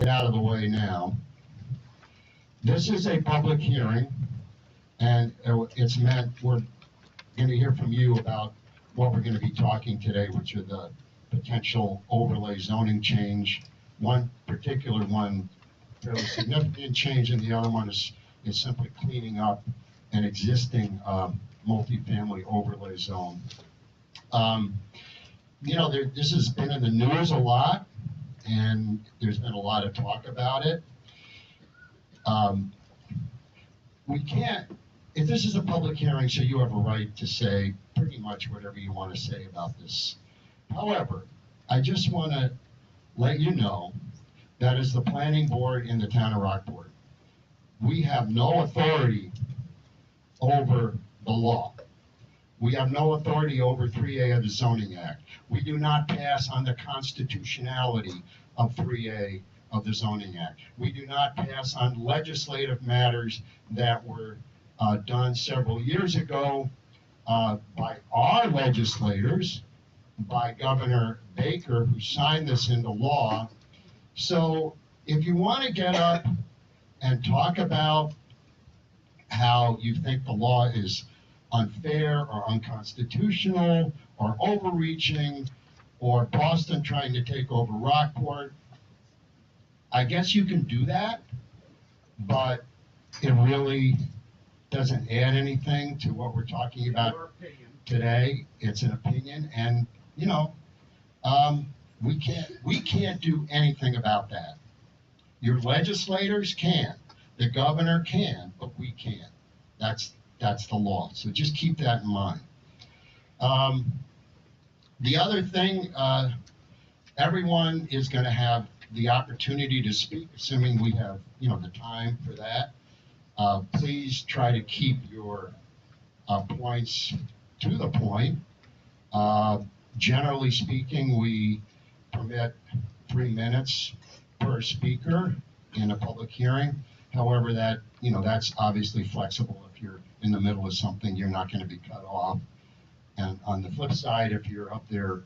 Get out of the way now. This is a public hearing, and it's meant, we're going to hear from you about what we're going to be talking today, which are the potential overlay zoning change. One particular one, fairly significant change, and the other one is simply cleaning up an existing multifamily overlay zone. You know, this has been in the news a lot, and there's been a lot of talk about it. We can't, if this is a public hearing, so you have a right to say pretty much whatever you want to say about this. However, I just want to let you know that as the planning board in the town of Rockport, we have no authority over the law. We have no authority over 3A of the Zoning Act. We do not pass on the constitutionality of 3A of the Zoning Act. We do not pass on legislative matters that were done several years ago by our legislators, by Governor Baker, who signed this into law. So if you want to get up and talk about how you think the law is unfair or unconstitutional or overreaching or Boston trying to take over Rockport, I guess you can do that, but it really doesn't add anything to what we're talking about today. It's an opinion, and you know, we can't do anything about that. Your legislators can, the governor can, but we can't. That's the law. So just keep that in mind. The other thing, everyone is going to have the opportunity to speak, assuming we have, you know, the time for that. Please try to keep your points to the point. Generally speaking, we permit 3 minutes per speaker in a public hearing. However, that, you know, that's obviously flexible. If you're in the middle of something, you're not going to be cut off. And on the flip side, if you're up there,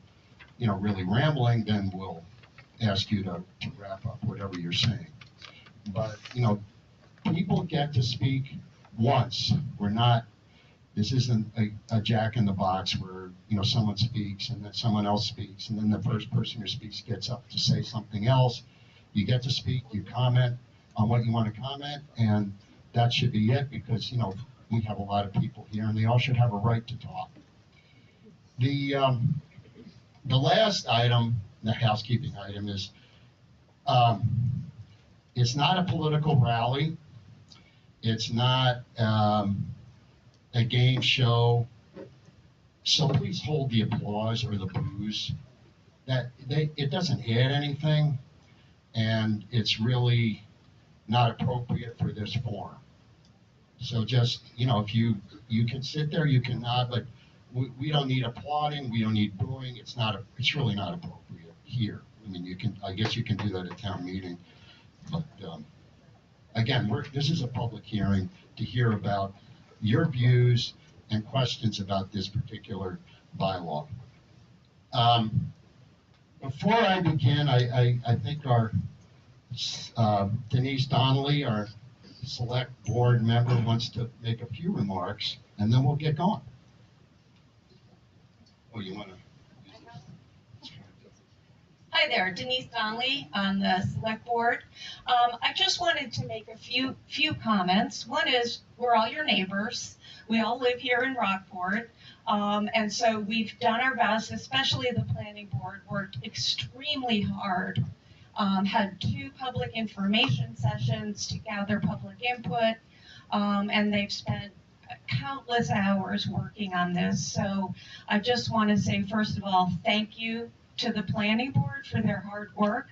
you know, really rambling, then we'll ask you to wrap up whatever you're saying. But, you know, people get to speak once. We're not, this isn't a jack in the box where, you know, someone speaks and then someone else speaks and then the first person who speaks gets up to say something else. You get to speak, you comment on what you want to comment, and that should be it, because, you know, we have a lot of people here and they all should have a right to talk. The last item, the housekeeping item, is it's not a political rally. It's not a game show. So please hold the applause or the boos. It doesn't add anything, and it's really not appropriate for this forum. So just, you know, if you can sit there, you can nod, but we don't need applauding, we don't need booing. It's really not appropriate here. I mean, I guess you can do that at town meeting, but again, this is a public hearing to hear about your views and questions about this particular bylaw. Before I begin, I think our Denise Donnelly, our select board member, wants to make a few remarks, and then we'll get going. Oh, you want to? Hi there, Denise Donnelly on the select board. I just wanted to make a few comments. One is, we're all your neighbors. We all live here in Rockport. And so we've done our best, especially the planning board worked extremely hard. Had 2 public information sessions to gather public input, and they've spent countless hours working on this. So I just want to say, first of all, thank you to the planning board for their hard work.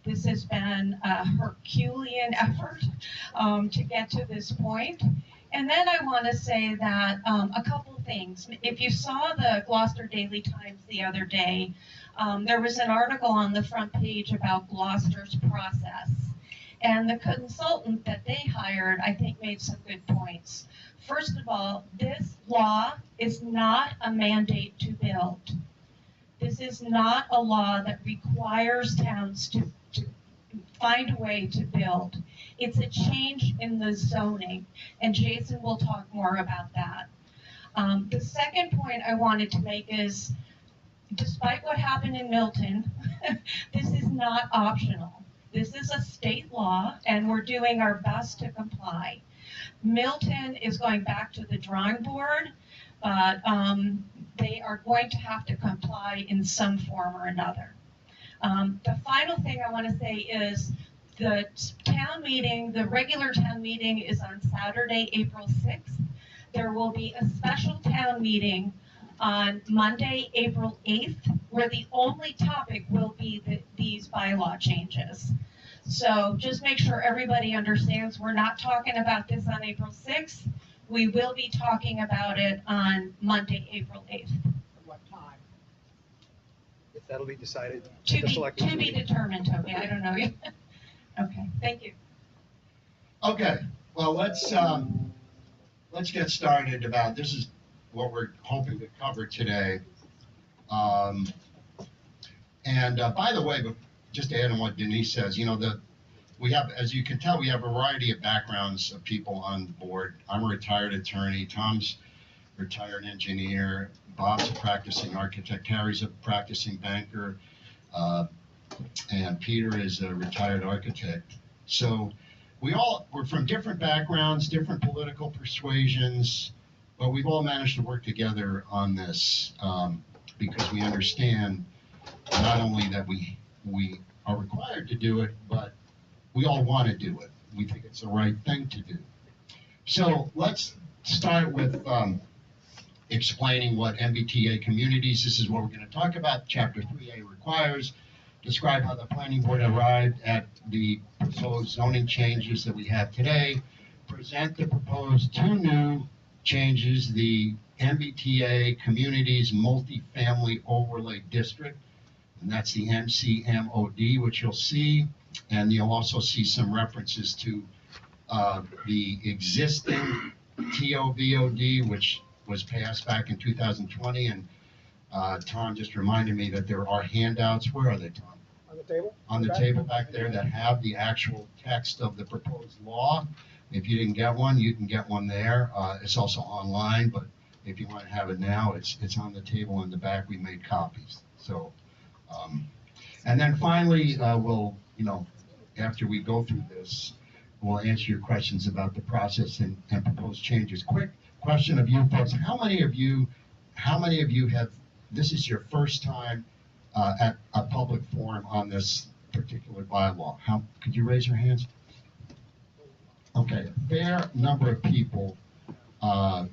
This has been a Herculean effort to get to this point. And then I want to say that a couple things. If you saw the Gloucester Daily Times the other day, there was an article on the front page about Gloucester's process. And the consultant that they hired, I think, made some good points. First of all, this law is not a mandate to build. This is not a law that requires towns to find a way to build. It's a change in the zoning, and Jason will talk more about that. The second point I wanted to make is, despite what happened in Milton, this is not optional. This is a state law, and we're doing our best to comply. Milton is going back to the drawing board, but they are going to have to comply in some form or another. The final thing I want to say is the town meeting, the regular town meeting is on Saturday, April 6th. There will be a special town meeting on Monday, April 8th, where the only topic will be these bylaw changes. So just make sure everybody understands we're not talking about this on April 6th. We will be talking about it on Monday, April 8th. At what time? If that'll be decided. To be determined, Toby. I don't know yet. Okay, thank you. Okay, well, let's get started about, this is what we're hoping to cover today. By the way, but just to add on what Denise says, you know, we have, as you can tell, we have a variety of backgrounds of people on the board. I'm a retired attorney. Tom's a retired engineer. Bob's a practicing architect. Harry's a practicing banker. And Peter is a retired architect. So we're from different backgrounds, different political persuasions, but we've all managed to work together on this because we understand not only that we are required to do it, but we all want to do it. We think it's the right thing to do. So let's start with explaining what MBTA communities, this is what we're going to talk about. Chapter 3A requires, describe how the planning board arrived at the proposed zoning changes that we have today, present the proposed 2 new changes, the MBTA Communities Multifamily Overlay District, and that's the MCMOD, which you'll see, and you'll also see some references to the existing TOVOD, which was passed back in 2020, and Tom just reminded me that there are handouts. Where are they, Tom? On the table? On the table back there that have the actual text of the proposed law. If you didn't get one, you can get one there. It's also online, but if you want to have it now, it's on the table in the back. We made copies. So, and then finally, we'll, you know, after we go through this, we'll answer your questions about the process and proposed changes. Quick question of you folks: how many of you have? This is your first time at a public forum on this particular bylaw. Could you raise your hands? Okay, a fair number of people are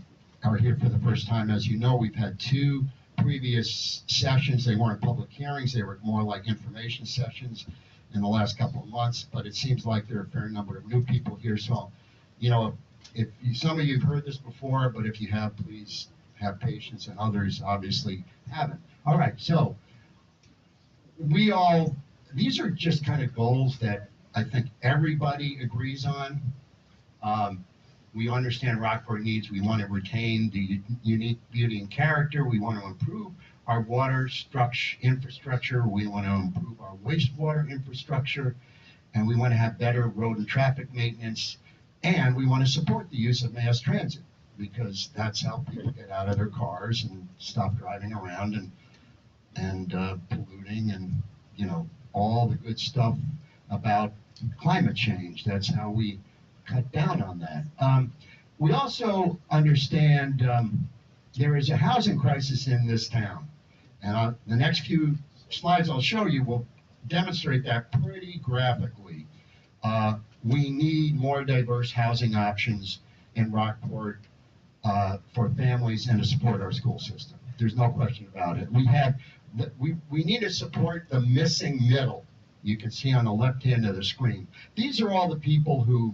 here for the first time. As you know, we've had 2 previous sessions. They weren't public hearings. They were more like information sessions in the last couple of months, but it seems like there are a fair number of new people here. So, you know, some of you have heard this before, but if you have, please have patience, and others obviously haven't. All right, so these are just kind of goals that I think everybody agrees on. We understand Rockport needs, we want to retain the unique beauty and character, we want to improve our water infrastructure, we want to improve our wastewater infrastructure, and we want to have better road and traffic maintenance, and we want to support the use of mass transit, because that's how people get out of their cars and stop driving around and polluting, and, you know, all the good stuff about climate change. That's how we cut down on that. We also understand there is a housing crisis in this town, and the next few slides I'll show you will demonstrate that pretty graphically. We need more diverse housing options in Rockport for families and to support our school system. There's no question about it. We need to support the missing middle. You can see on the left hand of the screen. These are all the people who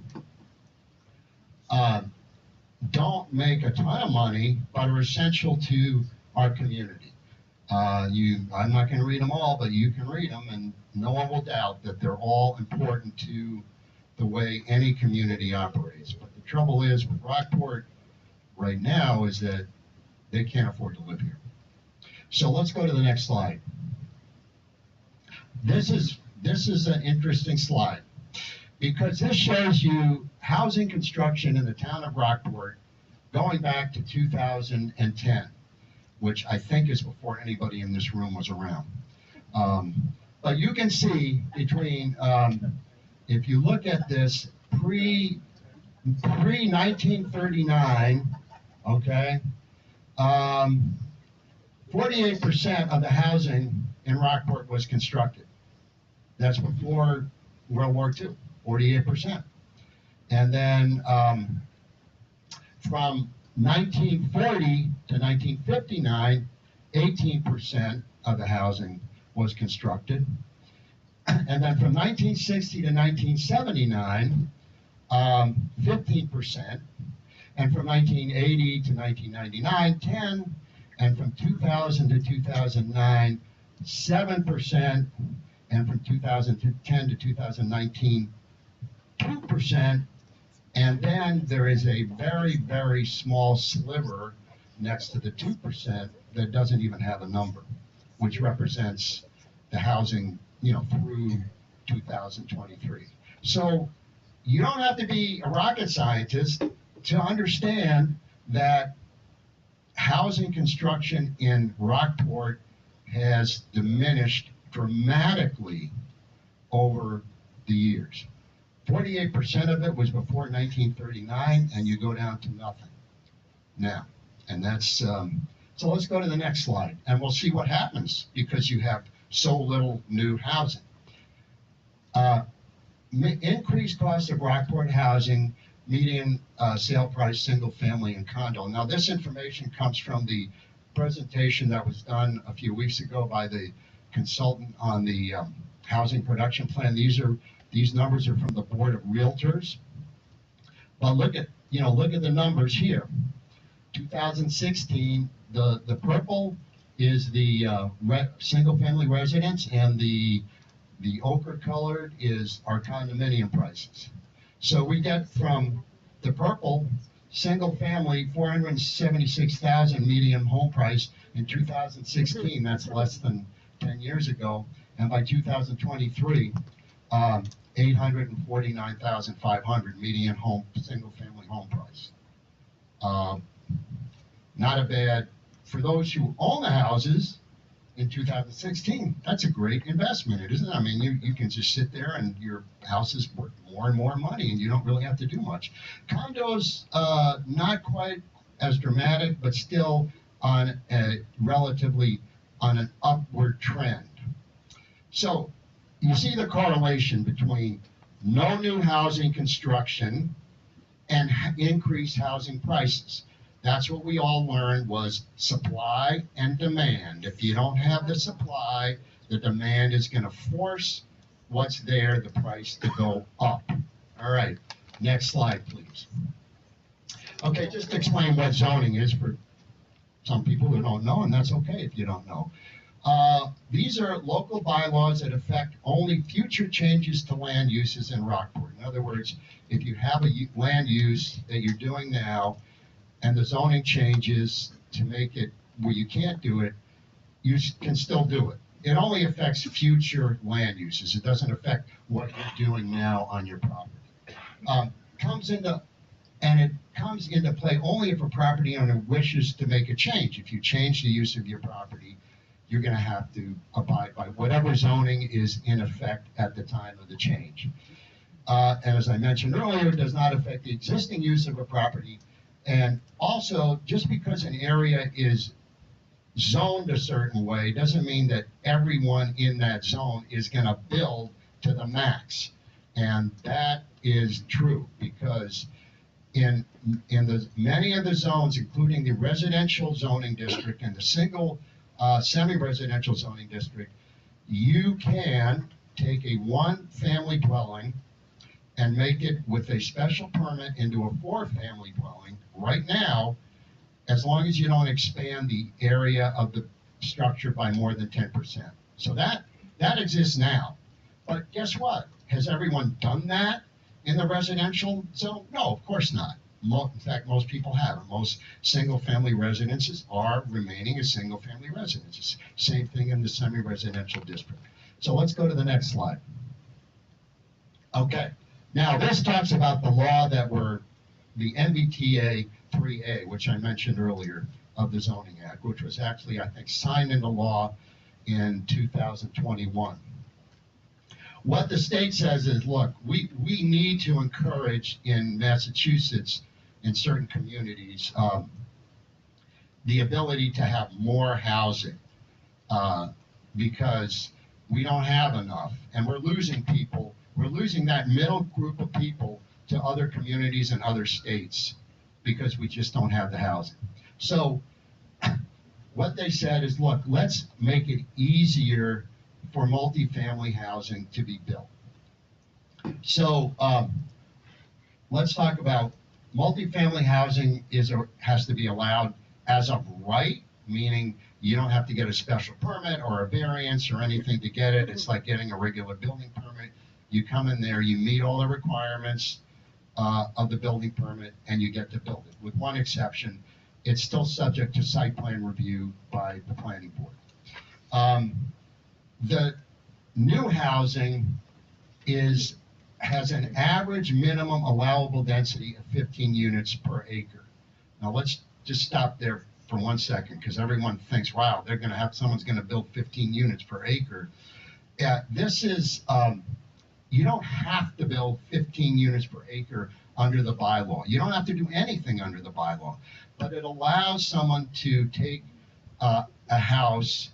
don't make a ton of money, but are essential to our community. I'm not going to read them all, but you can read them, and no one will doubt that they're all important to the way any community operates. But the trouble is with Rockport right now is that they can't afford to live here. So let's go to the next slide. This is this is an interesting slide because this shows you housing construction in the town of Rockport going back to 2010, which I think is before anybody in this room was around. But you can see between, if you look at this pre-1939, okay, 48% of the housing in Rockport was constructed. That's before World War II, 48%. And then from 1940 to 1959, 18% of the housing was constructed. And then from 1960 to 1979, 15%. And from 1980 to 1999, 10. And from 2000 to 2009, 7%. And from 2010 to 2019, 2%. And then there is a very, very small sliver next to the 2% that doesn't even have a number, which represents the housing, through 2023. So you don't have to be a rocket scientist to understand that housing construction in Rockport has diminished dramatically over the years. 48% of it was before 1939, and you go down to nothing now. And that's, so let's go to the next slide, and we'll see what happens because you have so little new housing. Increased cost of Rockport housing, median sale price, single family and condo. Now this information comes from the presentation that was done a few weeks ago by the consultant on the housing production plan. These numbers are from the Board of Realtors. But look at the numbers here. 2016, the purple is the single family residence, and the ochre colored is our condominium prices. So we get from the purple single family 476,000 median home price in 2016. That's less than 10 years ago, and by 2023, 849,500 median single family home price. Not a bad, for those who own the houses in 2016, that's a great investment, isn't it? I mean, you can just sit there and your house is worth more and more money and you don't really have to do much. Condos, not quite as dramatic, but still on an upward trend. So you see the correlation between no new housing construction and increased housing prices. That's what we all learned was supply and demand. If you don't have the supply, the demand is going to force what's there, the price, to go up. All right, next slide, please. Okay, just to explain what zoning is for some people who don't know, and that's okay if you don't know. These are local bylaws that affect only future changes to land uses in Rockport. In other words, if you have a land use that you're doing now, and the zoning changes to make it where you can't do it, you can still do it. It only affects future land uses. It doesn't affect what you're doing now on your property. It comes into play only if a property owner wishes to make a change. If you change the use of your property, you're going to have to abide by whatever zoning is in effect at the time of the change. And as I mentioned earlier, it does not affect the existing use of a property. And also, just because an area is zoned a certain way doesn't mean that everyone in that zone is going to build to the max. And that is true because in many of the zones, including the residential zoning district and the single semi-residential zoning district, you can take a one-family dwelling and make it with a special permit into a four-family dwelling right now, as long as you don't expand the area of the structure by more than 10%. So that exists now. But guess what? Has everyone done that in the residential zone? No, of course not. In fact, most people haven't. Most single-family residences are remaining as single-family residences. Same thing in the semi-residential district. So let's go to the next slide. Okay, now this talks about the law that the MBTA 3A, which I mentioned earlier, of the Zoning Act, which was actually, I think, signed into law in 2021. What the state says is, look, we need to encourage in Massachusetts, in certain communities, the ability to have more housing because we don't have enough, and we're losing people. We're losing that middle group of people to other communities and other states because we just don't have the housing. So what they said is, look, let's make it easier for multifamily housing to be built. So let's talk about multifamily housing has to be allowed as of right, meaning you don't have to get a special permit or a variance or anything to get it. It's like getting a regular building permit. You come in there, you meet all the requirements of the building permit, and you get to build it. With one exception, it's still subject to site plan review by the planning board. The new housing has an average minimum allowable density of 15 units per acre. Now let's just stop there for 1 second, because everyone thinks, wow, someone's gonna build 15 units per acre. This is, you don't have to build 15 units per acre under the bylaw. You don't have to do anything under the bylaw, but it allows someone to take a house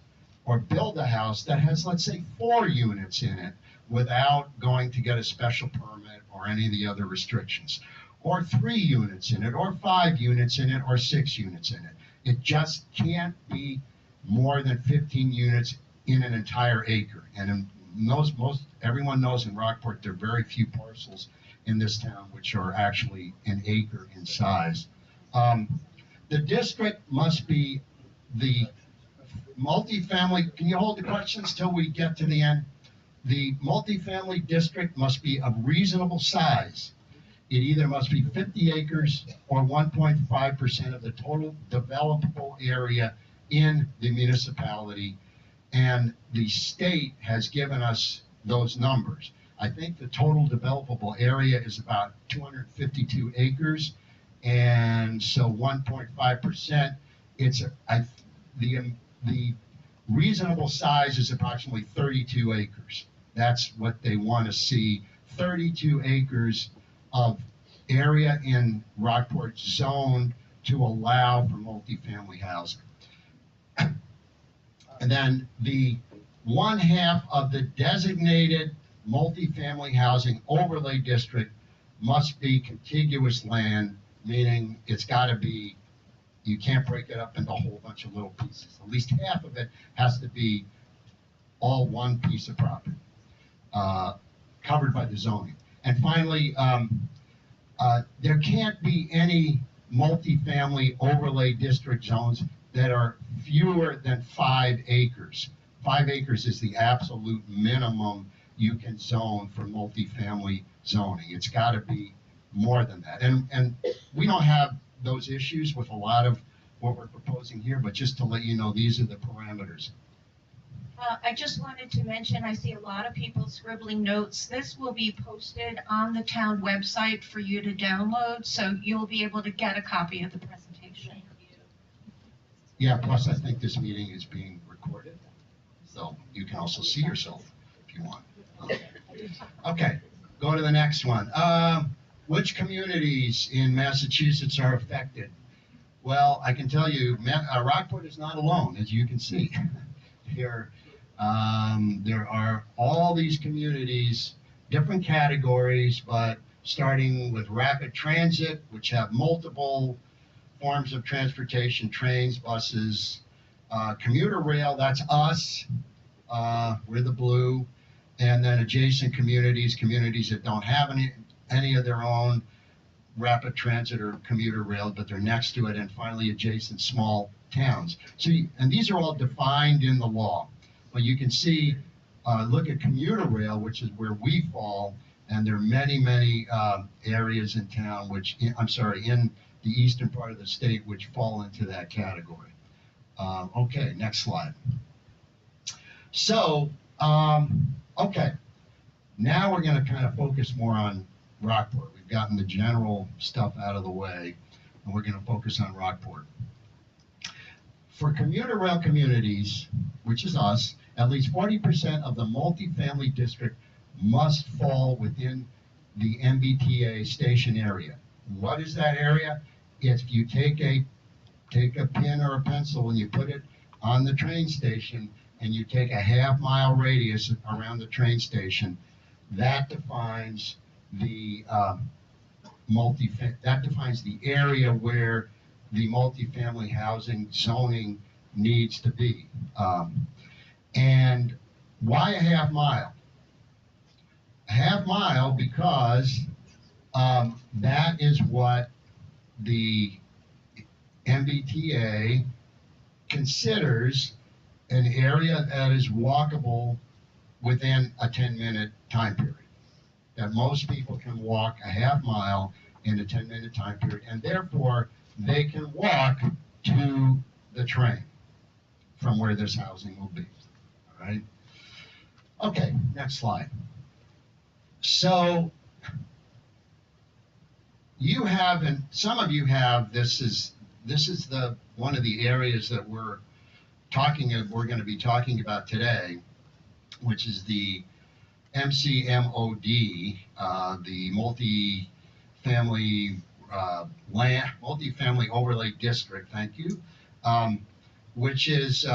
or build a house that has, let's say, 4 units in it without going to get a special permit or any of the other restrictions, or 3 units in it, or 5 units in it, or 6 units in it. It just can't be more than 15 units in an entire acre. And everyone knows in Rockport, there are very few parcels in this town which are actually an acre in size. The district must be the multifamily. Can you hold the questions till we get to the end? The multifamily district must be of reasonable size. It either must be 50 acres or 1.5% of the total developable area in the municipality. And the state has given us those numbers. I think the total developable area is about 252 acres. And so 1.5%, the reasonable size is approximately 32 acres. That's what they want to see, 32 acres of area in Rockport zone to allow for multifamily housing. And then the 1/2 of the designated multifamily housing overlay district must be contiguous land, meaning it's got to be, you can't break it up into a whole bunch of little pieces. At least half of it has to be all one piece of property, covered by the zoning. And finally, there can't be any multifamily overlay district zones that are fewer than 5 acres. 5 acres is the absolute minimum you can zone for multifamily zoning. It's got to be more than that. And we don't have those issues with a lot of what we're proposing here, but just to let you know, these are the parameters. I just wanted to mention, I see a lot of people scribbling notes. This will be posted on the town website for you to download, so you'll be able to get a copy of the presentation. Yeah, plus I think this meeting is being recorded, so you can also see yourself if you want. Okay, go to the next one. Which communities in Massachusetts are affected? Well, I can tell you, Rockport is not alone, as you can see. Here, there are all these communities, different categories, but starting with rapid transit, which have multiple forms of transportation, trains, buses, commuter rail, that's us, we're the blue, and then adjacent communities that don't have any of their own rapid transit or commuter rail, but they're next to it, and finally adjacent small towns. So, and these are all defined in the law. But you can see, look at commuter rail, which is where we fall, and there are many, many areas in town, in the eastern part of the state, which fall into that category. Okay, next slide. So, Okay, now we're gonna kind of focus more on Rockport. We've gotten the general stuff out of the way, and we're gonna focus on Rockport. For commuter rail communities, which is us, at least 40% of the multifamily district must fall within the MBTA station area. What is that area? If you take a pen or a pencil and you put it on the train station and you take a half-mile radius around the train station, that defines the area where the multifamily housing zoning needs to be. And why a half mile? A half mile because that is what the MBTA considers an area that is walkable within a 10-minute time period. That most people can walk a half mile in a 10-minute time period, and therefore they can walk to the train from where this housing will be. All right? Okay, next slide. So you have, and some of you have, this is the one of the areas that we're going to be talking about today, which is the MCMOD, the multifamily overlay district. Thank you, which is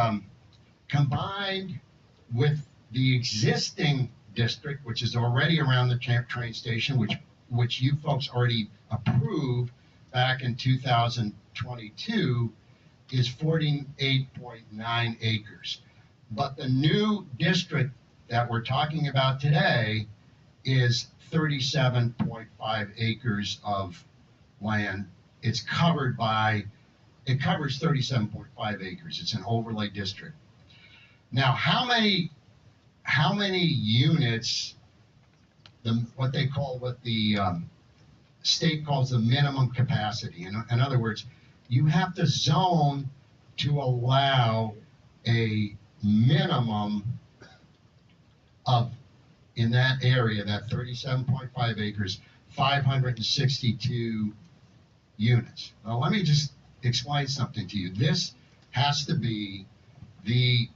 combined with the existing district, which is already around the train station, which you folks already approved back in 2022, is 48.9 acres. But the new district that we're talking about today is 37.5 acres of land. It covers 37.5 acres. It's an overlay district. Now, how many units, what the state calls the minimum capacity? In other words, you have to zone to allow a minimum of, in that area, that 37.5 acres, 562 units. Now, let me just explain something to you. This has to be the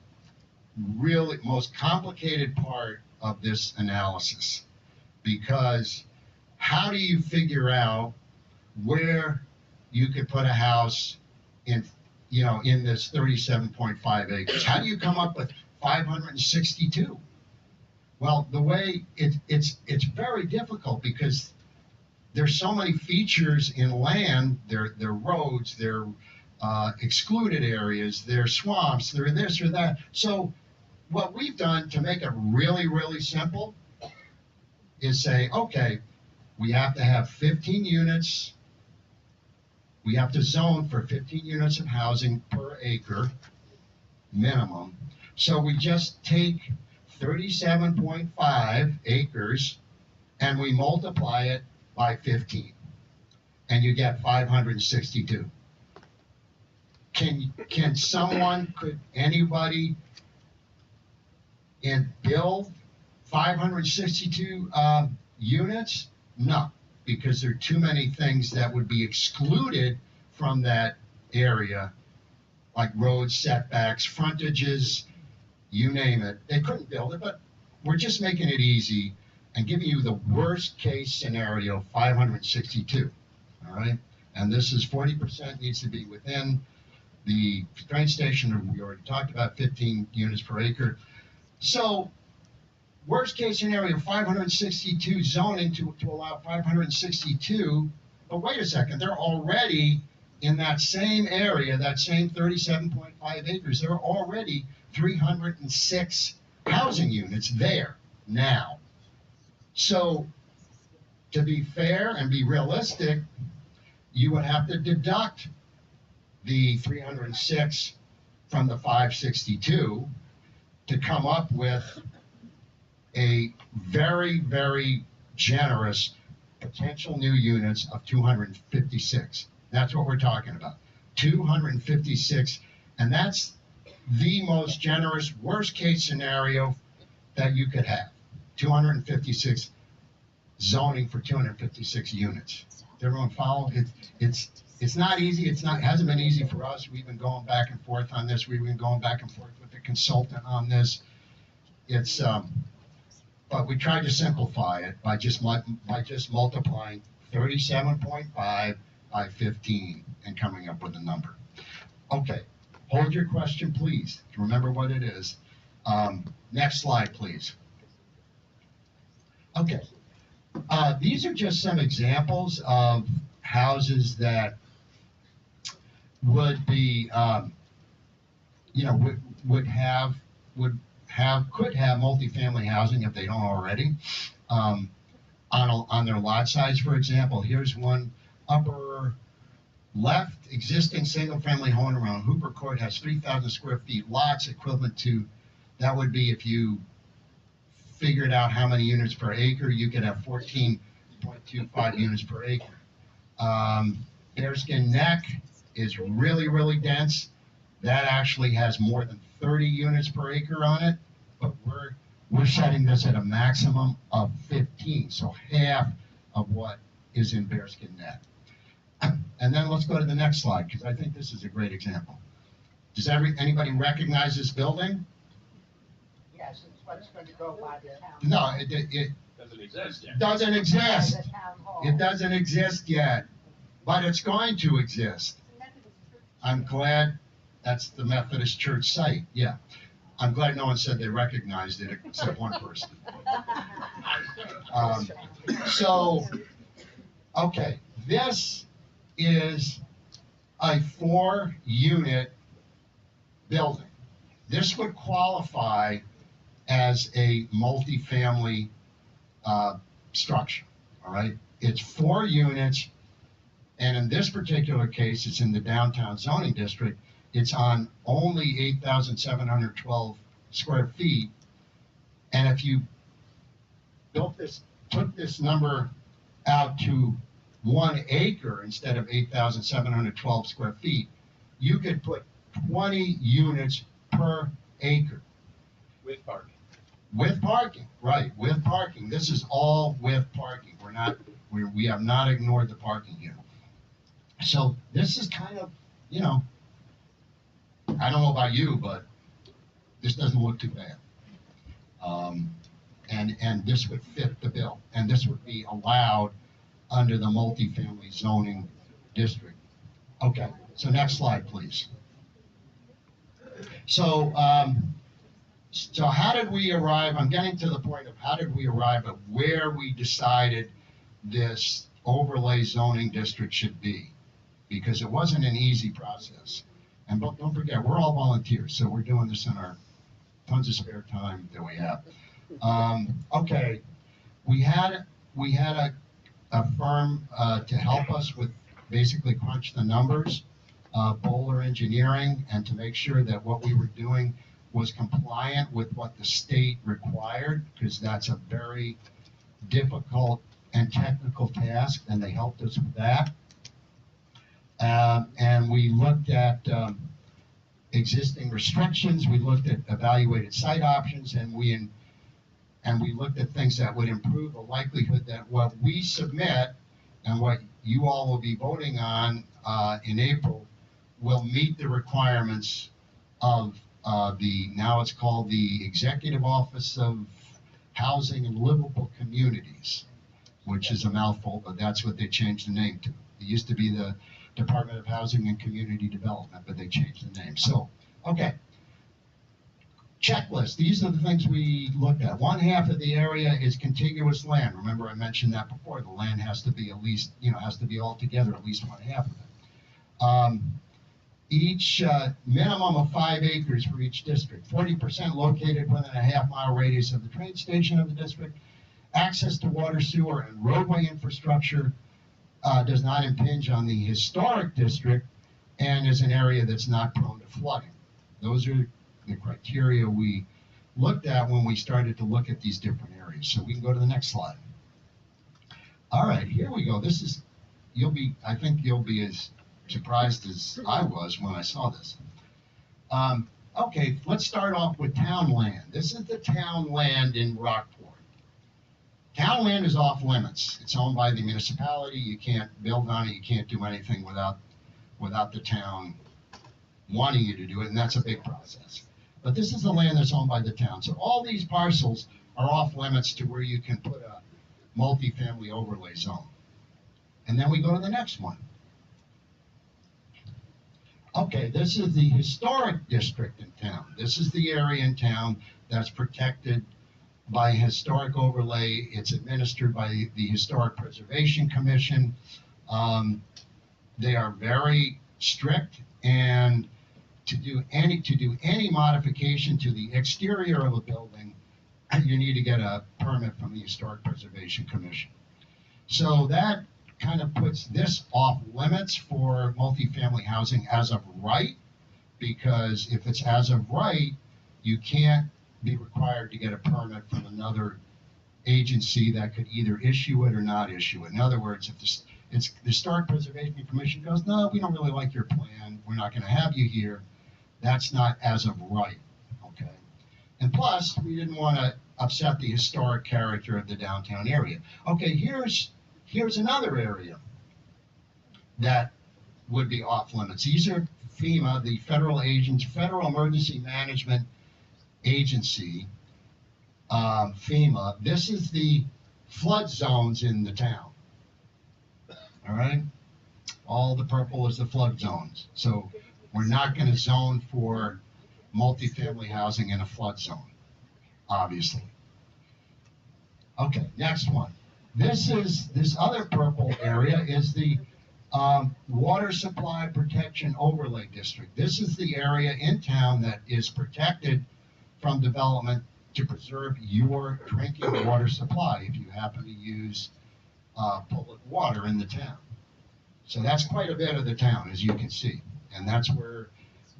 really most complicated part of this analysis, because how do you figure out where you could put a house in this 37.5 acres? How do you come up with 562? Well, the way it's very difficult, because there's so many features in land. There are roads, there are excluded areas, there are swamps, there are this or that. So what we've done to make it really, really simple is say, okay, we have to have 15 units. We have to zone for 15 units of housing per acre minimum. So we just take 37.5 acres and we multiply it by 15, and you get 562. Could anybody build 562 units? No, because there are too many things that would be excluded from that area, like roads, setbacks, frontages, you name it. They couldn't build it, but we're just making it easy and giving you the worst case scenario, 562, all right? And this is 40% needs to be within the train station. We already talked about 15 units per acre. So worst case scenario, 562 zoning to allow 562, but wait a second, they're already in that same area, that same 37.5 acres, there are already 306 housing units there now. So to be fair and be realistic, you would have to deduct the 306 from the 562 to come up with a very, very generous potential new units of 256. That's what we're talking about, 256. And that's the most generous worst case scenario that you could have. 256 zoning for 256 units. Does everyone follow? It's not easy. It hasn't been easy for us. We've been going back and forth on this. We've been going back and forth with the consultant on this. But we tried to simplify it by just multiplying 37.5 by 15 and coming up with a number. Okay, hold your question, please. Remember what it is. Next slide, please. Okay, these are just some examples of houses that would be, could have multifamily housing if they don't already. On their lot size, for example, here's one upper left, existing single-family home around Hooper Court has 3,000 square feet lots equivalent to, that would be if you figured out how many units per acre, you could have 14.25 units per acre. Bearskin Neck is really, really dense. That actually has more than 30 units per acre on it, but we're setting this at a maximum of 15, so half of what is in Bearskin Neck. And then let's go to the next slide, because I think this is a great example. Does anybody recognize this building? Yes, it's what's going to go by the town. No, it Doesn't exist yet. doesn't exist. The town hall. It doesn't exist yet, but it's going to exist. I'm glad that's the Methodist Church site, yeah. I'm glad no one said they recognized it except one person. Okay, this is a 4-unit building. This would qualify as a multifamily structure, all right? It's 4 units, and in this particular case, it's in the downtown zoning district. It's on only 8,712 square feet, and if you took this number out to 1 acre instead of 8,712 square feet, you could put 20 units per acre. With parking. With parking, right, with parking. This is all with parking. We have not ignored the parking here. So this is kind of, I don't know about you, but this doesn't look too bad. And this would fit the bill, and this would be allowed under the multifamily zoning district. Okay, so next slide, please. So how did we arrive? I'm getting to the point of how did we arrive at where we decided this overlay zoning district should be, because it wasn't an easy process. And don't forget, we're all volunteers, so we're doing this in our tons of spare time that we have. Okay, we had a firm to help us with basically crunch the numbers, Bowler Engineering, and to make sure that what we were doing was compliant with what the state required, because that's a very difficult and technical task, and they helped us with that. And we looked at existing restrictions, we looked at evaluated site options, and we looked at things that would improve the likelihood that what we submit and what you all will be voting on in April will meet the requirements of now it's called the Executive Office of Housing and Livable Communities, which is a mouthful, but that's what they changed the name to. It used to be the Department of Housing and Community Development, but they changed the name. So, okay. Checklist. These are the things we looked at. 1/2 of the area is contiguous land. Remember I mentioned that before. The land has to be at least, has to be all together at least 1/2 of it. Each minimum of 5 acres for each district. 40% located within a half-mile radius of the train station of the district. Access to water, sewer, and roadway infrastructure does not impinge on the historic district and is an area that's not prone to flooding. Those are the criteria we looked at when we started to look at these different areas. So we can go to the next slide. All right, here we go. I think you'll be as surprised as I was when I saw this. Okay, let's start off with town land. This is the town land in Rockport. Town land is off limits. It's owned by the municipality. You can't build on it. You can't do anything without the town wanting you to do it, and that's a big process. But this is the land that's owned by the town. So all these parcels are off limits to where you can put a multifamily overlay zone. And then we go to the next one. Okay, this is the historic district in town. This is the area in town that's protected by historic overlay. It's administered by the Historic Preservation Commission. They are very strict, and to do any modification to the exterior of a building, you need to get a permit from the Historic Preservation Commission. So that kind of puts this off limits for multifamily housing as of right, because if it's as of right, you can't be required to get a permit from another agency that could either issue it or not issue it. In other words, if the Historic Preservation Commission goes, no, we don't really like your plan, we're not going to have you here, that's not as of right, okay? And plus, we didn't want to upset the historic character of the downtown area. Okay, here's another area that would be off limits. These are FEMA, the Federal Emergency Management Agency, FEMA. This is the flood zones in the town. All right? All the purple is the flood zones. So we're not going to zone for multifamily housing in a flood zone, obviously. Okay, next one. This other purple area is the Water Supply Protection Overlay District. This is the area in town that is protected from development to preserve your drinking water supply if you happen to use public water in the town. So that's quite a bit of the town, as you can see, and that's where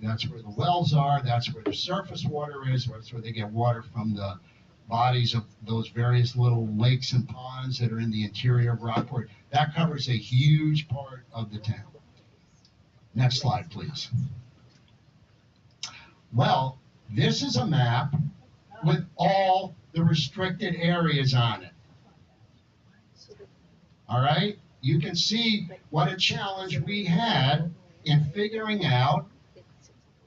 the wells are. That's where the surface water is. That's where they get water from the bodies of those various little lakes and ponds that are in the interior of Rockport. That covers a huge part of the town. Next slide, please. Well, this is a map with all the restricted areas on it. All right? You can see what a challenge we had in figuring out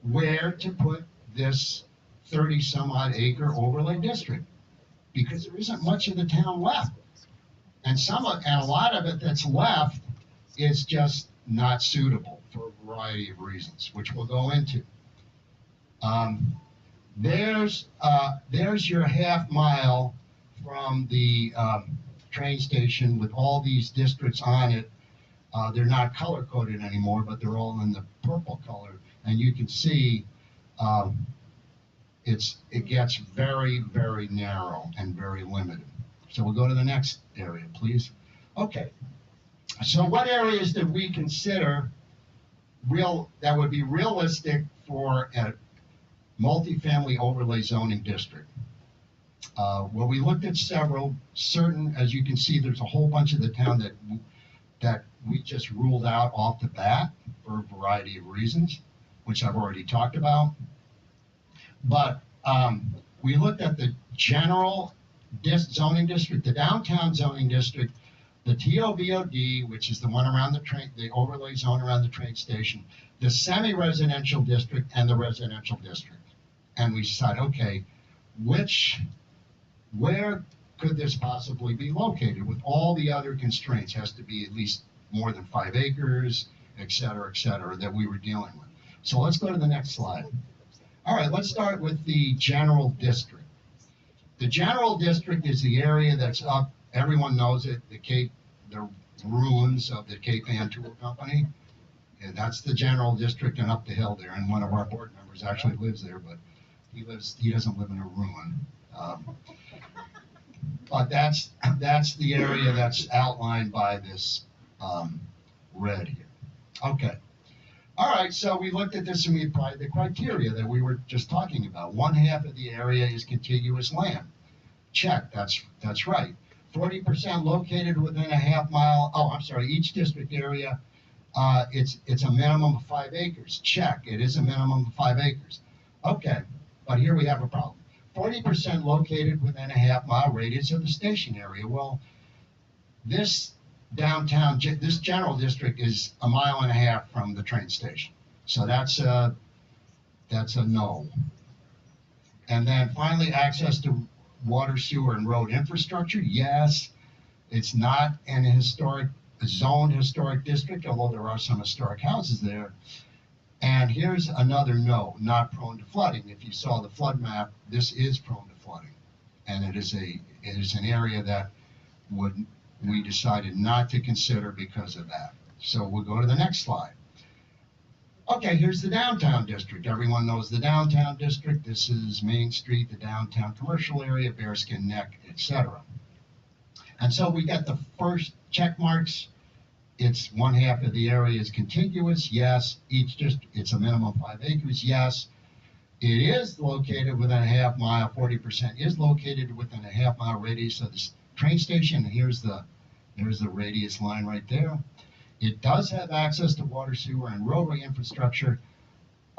where to put this 30-some-odd acre overlay district, because there isn't much of the town left. And a lot of it that's left is just not suitable for a variety of reasons, which we'll go into. There's your half mile from the train station with all these districts on it. They're not color coded anymore, but they're all in the purple color, and you can see it gets very, very narrow and very limited. So we'll go to the next area, please. Okay. So what areas did we consider that would be realistic for a multifamily overlay zoning district? Well, we looked at certain, as you can see, there's a whole bunch of the town that we just ruled out off the bat for a variety of reasons, which I've already talked about. But we looked at the general zoning district, the downtown zoning district, the TOVOD, which is the one around the overlay zone around the train station, the semi-residential district, and the residential district. And we decided, okay, where could this possibly be located with all the other constraints? Has to be at least more than 5 acres, et cetera, that we were dealing with. So let's go to the next slide. All right, let's start with the general district. The general district is the area that's up, everyone knows it, the ruins of the Cape Ann Tool Company. And that's the general district and up the hill there. And one of our board members actually lives there, but he doesn't live in a ruin. But that's the area that's outlined by this red here. Okay. All right, so we looked at this and we applied the criteria that we were just talking about. 1/2 of the area is contiguous land. Check, that's right. 40% located within a half mile. Oh, I'm sorry, each district area, it's a minimum of 5 acres. Check, it is a minimum of 5 acres. Okay, but here we have a problem. 40% located within a half-mile radius of the station area. Well, this this general district is a mile and a half from the train station. So that's a no. And then finally, access to water, sewer, and road infrastructure. Yes, it's not in a zoned historic district, although there are some historic houses there. And here's another no, not prone to flooding. If you saw the flood map, this is prone to flooding. And it is an area that we decided not to consider because of that. So we'll go to the next slide. Okay, here's the downtown district. Everyone knows the downtown district. This is Main Street, the downtown commercial area, Bearskin Neck, etc. And so we got the first check marks. It's one half of the area is contiguous. Yes. It's a minimum 5 acres. Yes. It is located within a half mile. 40% is located within a half mile radius of the train station. Here's the radius line right there. It does have access to water, sewer, and roadway infrastructure.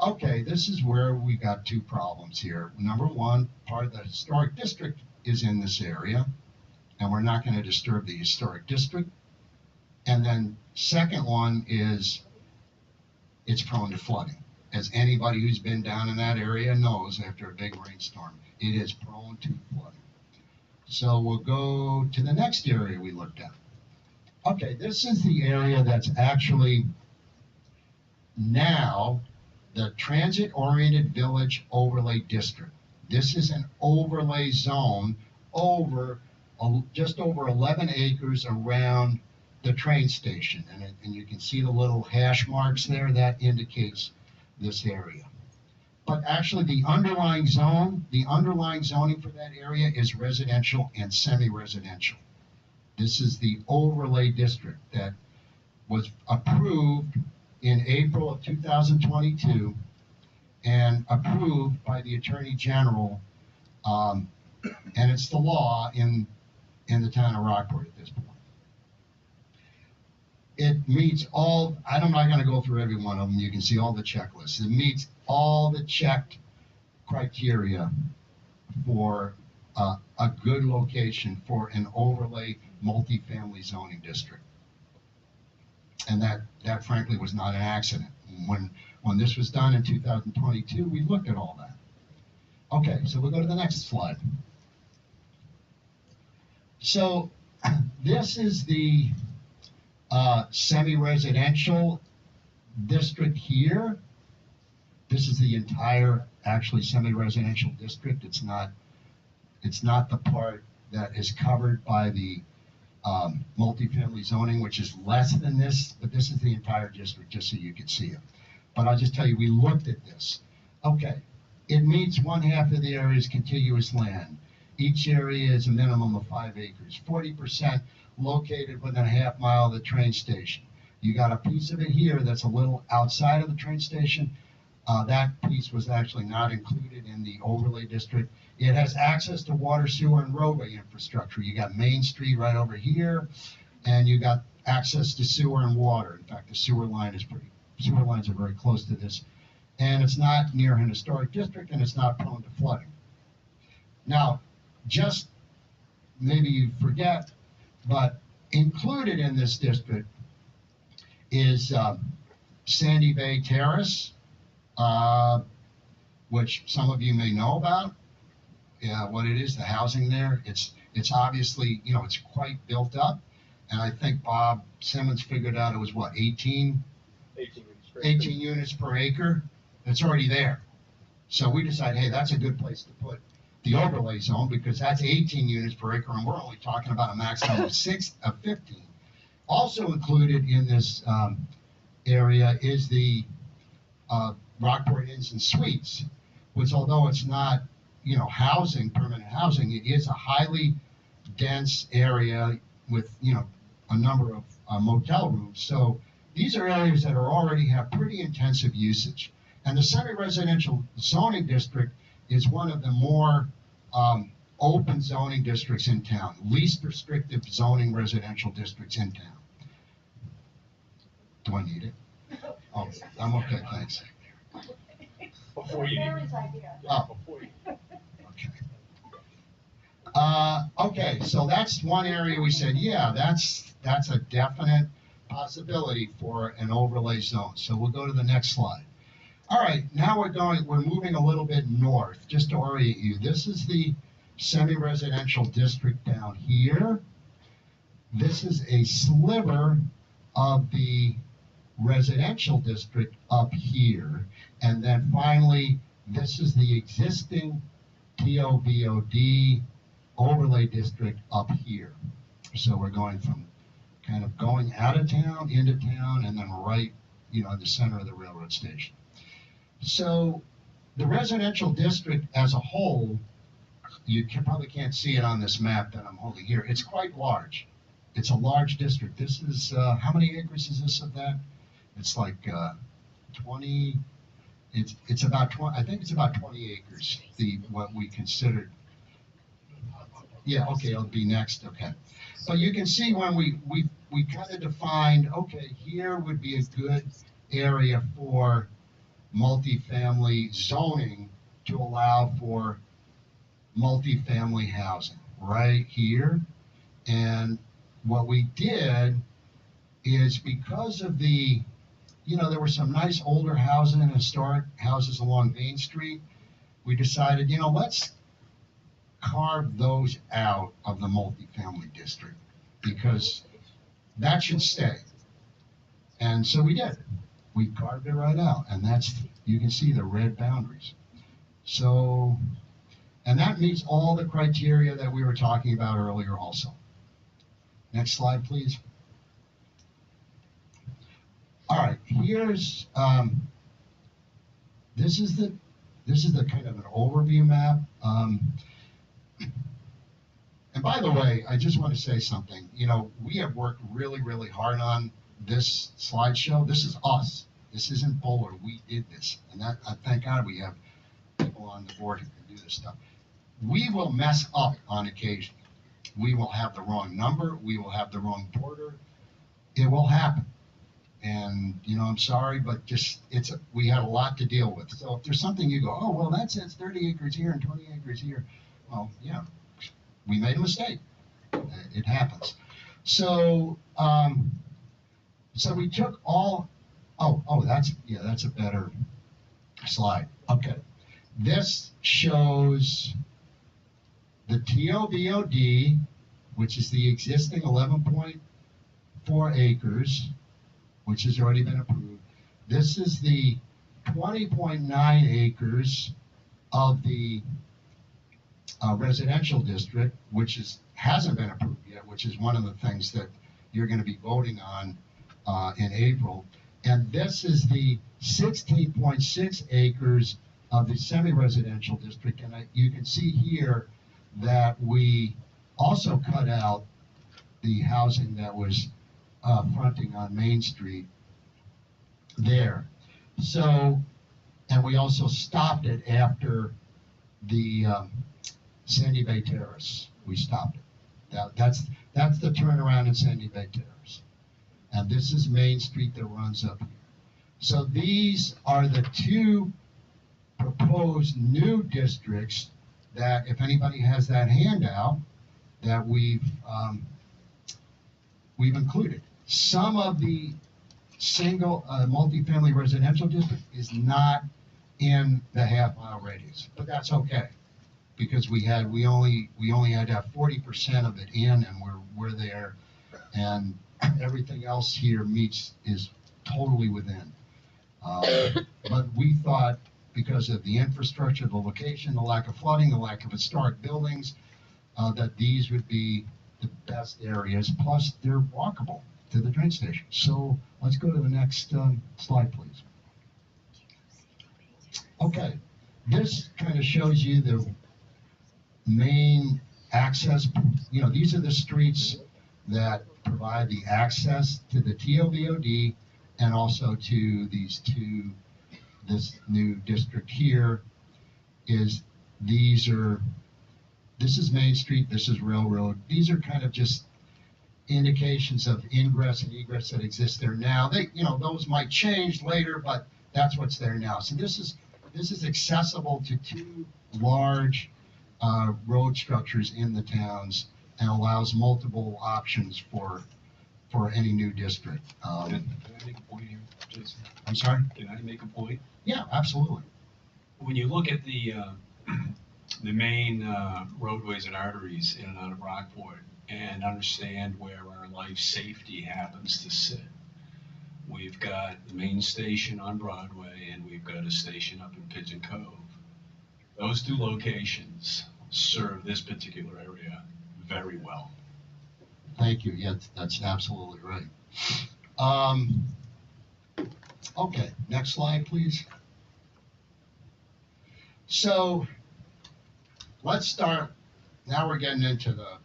Okay, this is where we got two problems here. Number one, part of the historic district is in this area, and we're not going to disturb the historic district. And then second one is it's prone to flooding. As anybody who's been down in that area knows, after a big rainstorm, it is prone to flooding. So we'll go to the next area we looked at. Okay, this is the area that's actually now the Transit-Oriented Village Overlay District. This is an overlay zone just over 11 acres around the train station. And you can see the little hash marks there, that indicates this area. But actually the underlying zoning for that area is residential and semi-residential. This is the overlay district that was approved in April of 2022 and approved by the Attorney General, and it's the law in the town of Rockport at this point. It meets all, I'm not going to go through every one of them, you can see all the checklists. It meets all the checked criteria for a good location for an overlay multifamily zoning district. And that frankly was not an accident. When this was done in 2022, we looked at all that. Okay, so we'll go to the next slide. So this is the semi-residential district here. This is the entire actually semi-residential district. It's not the part that is covered by the multifamily zoning, which is less than this, but this is the entire district, just so you can see it. But I'll just tell you, we looked at this. Okay, it meets one half of the area's contiguous land. Each area is a minimum of 5 acres, 40% located within a half mile of the train station. You got a piece of it here that's a little outside of the train station. That piece was actually not included in the overlay district. It has access to water, sewer, and roadway infrastructure. You got Main Street right over here, and you got access to sewer and water. In fact, the sewer lines are very close to this. And it's not near an historic district, and it's not prone to flooding. Now, just maybe you forget, but included in this district is Sandy Bay Terrace, which some of you may know about. What it is, the housing there. It's obviously, it's quite built up. And I think Bob Simmons figured out it was what, 18 units per acre. It's already there. So we decided, hey, that's a good place to put the overlay zone because that's 18 units per acre, and we're only talking about a maximum of 15. Also included in this area is the Rockport Inns and Suites, which although it's not, housing, permanent housing, it is a highly dense area with, a number of motel rooms. So these are areas that already have pretty intensive usage. And the semi-residential zoning district is one of the more open zoning districts in town, least restrictive zoning residential districts in town. Do I need it? Oh, I'm okay, thanks. Before you. Mary's idea. Oh. Before you. Okay, so that's one area we said, yeah, that's a definite possibility for an overlay zone. So we'll go to the next slide. All right, now we're moving a little bit north, just to orient you. This is the semi-residential district down here. This is a sliver of the residential district up here. And then finally, this is the existing TOVOD overlay district up here. So we're going from kind of going out of town, into town, and then right, the center of the railroad station. So the residential district as a whole, probably can't see it on this map that I'm holding here. It's quite large. It's a large district. This is, how many acres is this of that? It's like 20, it's about 20, I think it's about 20 acres, what we considered. Yeah, okay, it'll be next, okay. But you can see when we kind of defined, okay, here would be a good area for multifamily zoning to allow for multifamily housing, right here. And what we did is because of there were some nice older housing and historic houses along Main Street, we decided, let's carve those out of the multifamily district because that should stay. And so we did. We carved it right out, and you can see the red boundaries. So, and that meets all the criteria that we were talking about earlier also. Next slide, please. All right, here's, this is the kind of an overview map. And by the way, I just want to say something. We have worked really, really hard on this slideshow. This is us. This isn't Bowler. We did this. And I thank God we have people on the board who can do this stuff. We will mess up on occasion. We will have the wrong number. We will have the wrong border. It will happen. And, I'm sorry, but we had a lot to deal with. So if there's something you go, oh, well, that says 30 acres here and 20 acres here. Well, yeah, we made a mistake. It happens. So, so we took that's a better slide. Okay. This shows the TOVOD, which is the existing 11.4 acres, which has already been approved. This is the 20.9 acres of the residential district, which hasn't been approved yet, which is one of the things that you're going to be voting on in April. And this is the 16.6 acres of the semi-residential district. And you can see here that we also cut out the housing that was fronting on Main Street there. So, and we also stopped it after the Sandy Bay Terrace. We stopped it. That's the turnaround in Sandy Bay Terrace. And this is Main Street that runs up here. So these are the two proposed new districts that, if anybody has that handout, that we've included. Some of the single multifamily residential district is not in the half-mile radius, but that's okay because we only had to have 40% of it in, and we're there, and everything else here is totally within. But we thought because of the infrastructure, the location, the lack of flooding, the lack of historic buildings, that these would be the best areas. Plus, they're walkable to the train station. So let's go to the next slide, please. Okay, this kind of shows you the main access. These are the streets that provide the access to the TOVOD and also to this new district here. This is Main Street, this is Railroad. These are kind of just indications of ingress and egress that exist there now. Those might change later, but that's what's there now. So this is this is accessible to two large road structures in the towns and allows multiple options for any new district. Can I make a point here, Jason? I'm sorry? Can I make a point? Yeah, absolutely. When you look at the main roadways and arteries in and out of Rockport and understand where our life safety happens to sit, we've got the main station on Broadway and we've got a station up in Pigeon Cove. Those two locations serve this particular area very well. Thank you. Yeah, that's absolutely right. Okay, next slide, please. So let's start. Now we're getting into the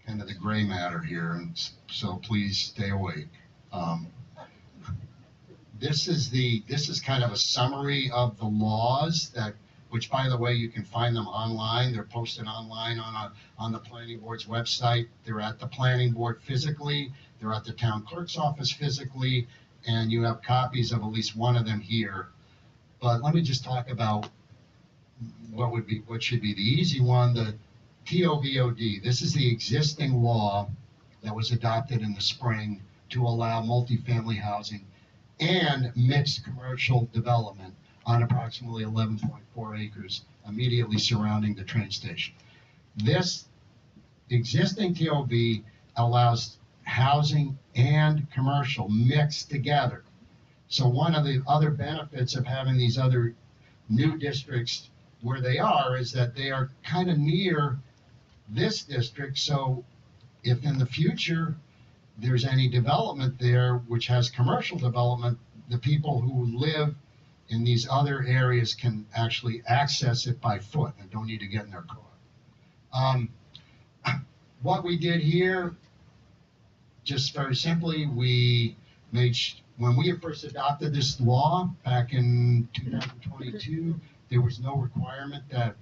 kind of the gray matter here, and so please stay awake. This is kind of a summary of the laws which, by the way, you can find them online. They're posted online on the planning board's website. They're at the planning board physically. They're at the town clerk's office physically, and you have copies of at least one of them here. But let me just talk about what should be the easy one, the TOVOD. This is the existing law that was adopted in the spring to allow multifamily housing and mixed commercial development on approximately 11.4 acres immediately surrounding the train station. This existing TOV allows housing and commercial mixed together. So one of the other benefits of having these other new districts where they are is that they are kind of near this district. So if in the future there's any development there which has commercial development, the people who live in these other areas can actually access it by foot and don't need to get in their car. What we did here, just very simply, when we first adopted this law back in 2022, there was no requirement that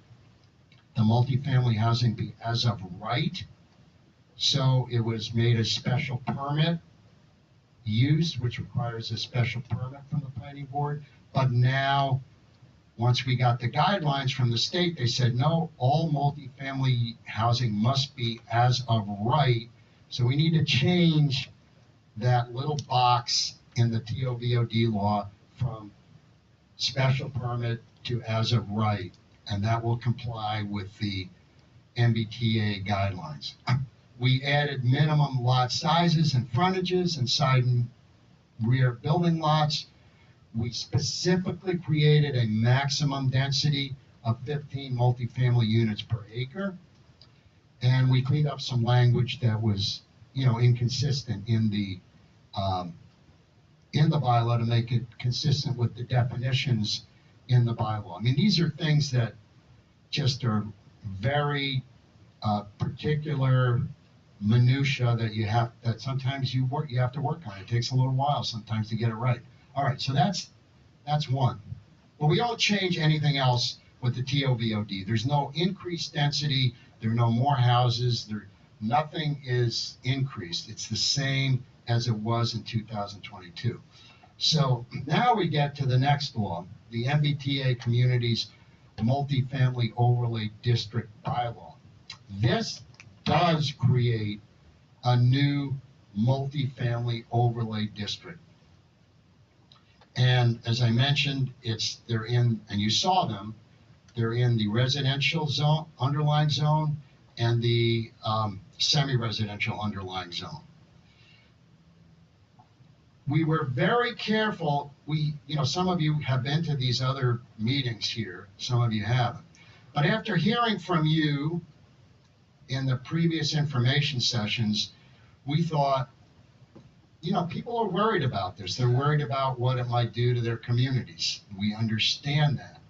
the multifamily housing be as of right. So it was made a special permit use, which requires a special permit from the planning board. But now, once we got the guidelines from the state, they said, no, all multifamily housing must be as of right. So we need to change that little box in the TOVOD law from special permit to as of right, and that will comply with the MBTA guidelines. We added minimum lot sizes and frontages and side and rear building lots. We specifically created a maximum density of 15 multifamily units per acre. And we cleaned up some language that was, inconsistent in the bylaw to make it consistent with the definitions in the bylaw. I mean, these are things that just are very particular minutia that sometimes you have to work on. It takes a little while sometimes to get it right. All right, so that's one. But we don't change anything else with the TOVOD. There's no increased density. There are no more houses. Nothing is increased. It's the same as it was in 2022. So now we get to the next law, the MBTA Communities Multifamily Overlay District Bylaw. This does create a new multifamily overlay district. And as I mentioned, they're in, and you saw them, they're in the residential zone, underlying zone, and the semi-residential underlying zone. We were very careful. Some of you have been to these other meetings here, some of you haven't. But after hearing from you in the previous information sessions, we thought, people are worried about this. They're worried about what it might do to their communities. We understand that.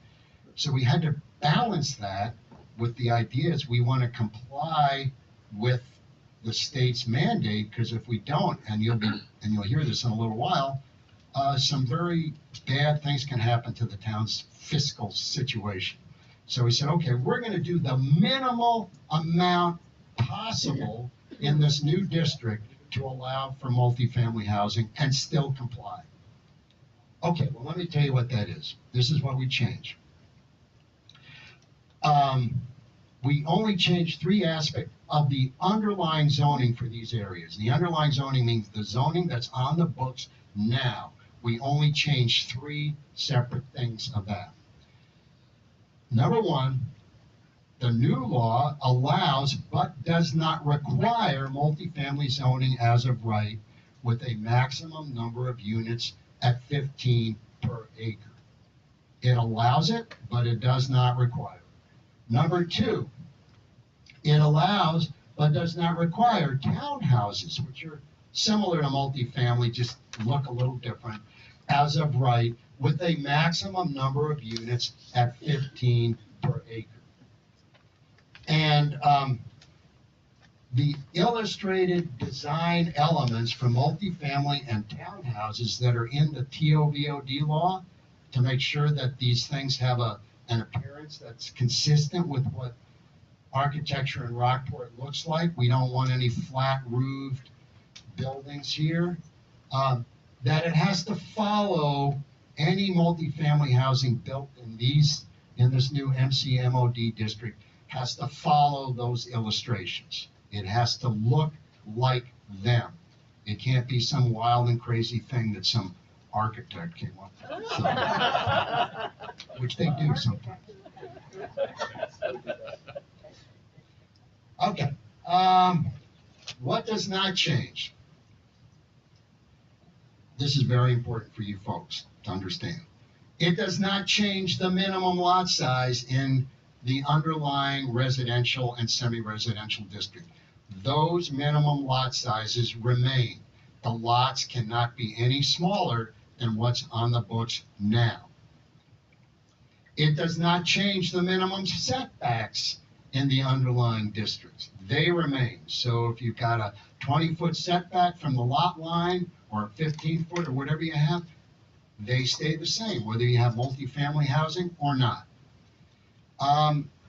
So we had to balance that with the ideas we want to comply with the state's mandate, because if we don't, and you'll hear this in a little while, some very bad things can happen to the town's fiscal situation. So we said, okay, we're going to do the minimal amount possible in this new district to allow for multifamily housing and still comply. Okay, well, let me tell you what that is. This is what we changed. We only changed 3 aspects of the underlying zoning for these areas. The underlying zoning means the zoning that's on the books now. We only changed 3 separate things of that. Number 1, the new law allows but does not require multifamily zoning as of right with a maximum number of units at 15 per acre. It allows it, but it does not require it. Number 2, it allows but does not require townhouses, which are similar to multifamily, just look a little different, as of right with a maximum number of units at 15 per acre. And the illustrated design elements for multifamily and townhouses that are in the TOVOD law to make sure that these things have an appearance that's consistent with what architecture in Rockport looks like. We don't want any flat roofed buildings here. That it has to follow any multifamily housing built in this new MCMOD district has to follow those illustrations. It has to look like them. It can't be some wild and crazy thing that some architect came up with, so, which they do sometimes. Okay, what does not change? This is very important for you folks to understand. It does not change the minimum lot size in the underlying residential and semi-residential district. Those minimum lot sizes remain. The lots cannot be any smaller than what's on the books now. It does not change the minimum setbacks in the underlying districts. They remain. So if you've got a 20-foot setback from the lot line or a 15-foot or whatever you have, they stay the same, whether you have multifamily housing or not.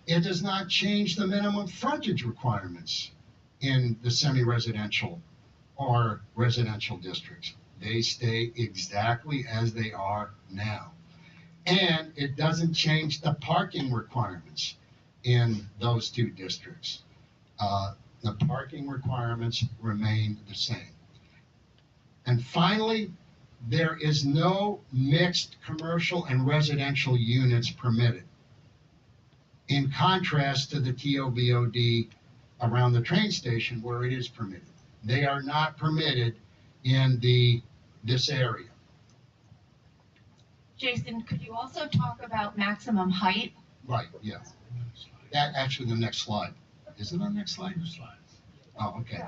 It does not change the minimum frontage requirements in the semi-residential or residential districts. They stay exactly as they are now. And it doesn't change the parking requirements in those 2 districts. The parking requirements remain the same. And finally, there is no mixed commercial and residential units permitted. In contrast to the TOVOD around the train station where it is permitted. They are not permitted in this area. Jason, could you also talk about maximum height? Right, yeah. That actually the next slide. Is it on the next slide? Oh, okay.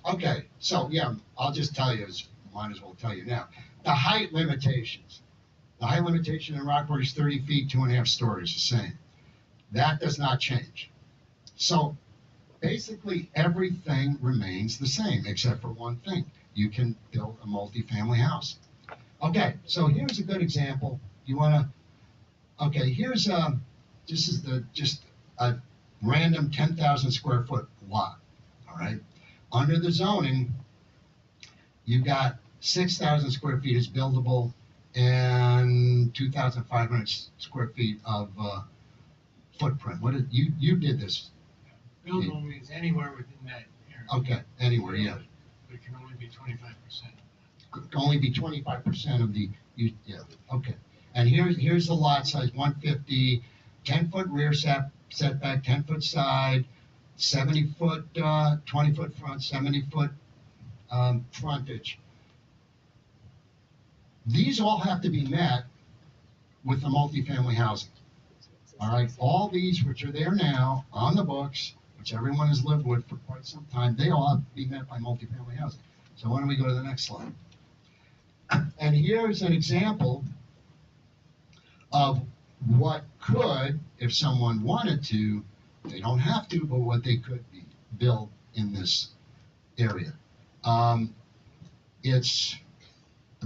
Okay, so yeah, I'll just tell you, might as well tell you now. The height limitations. The height limitation in Rockport is 30 feet, 2.5 stories, the same. That does not change. So basically everything remains the same except for one thing. You can build a multifamily house. Okay, so here's a good example. Here's this is just a random 10,000 square foot lot. All right. Under the zoning, you've got 6,000 square feet is buildable and 2,500 square feet of footprint. You did this? Buildable means anywhere within that area. Okay, anywhere, yeah. But it can only be 25%. Only be 25% of yeah, okay. And here's the lot size, 150, 10-foot rear setback, 10-foot side, 70-foot, 20-foot front, 70-foot frontage. These all have to be met with the multifamily housing. All right, all these which are there now on the books, which everyone has lived with for quite some time, they all have to be met by multifamily housing. So why don't we go to the next slide? And here's an example of what could, if someone wanted to, they don't have to, but what they could be built in this area. It's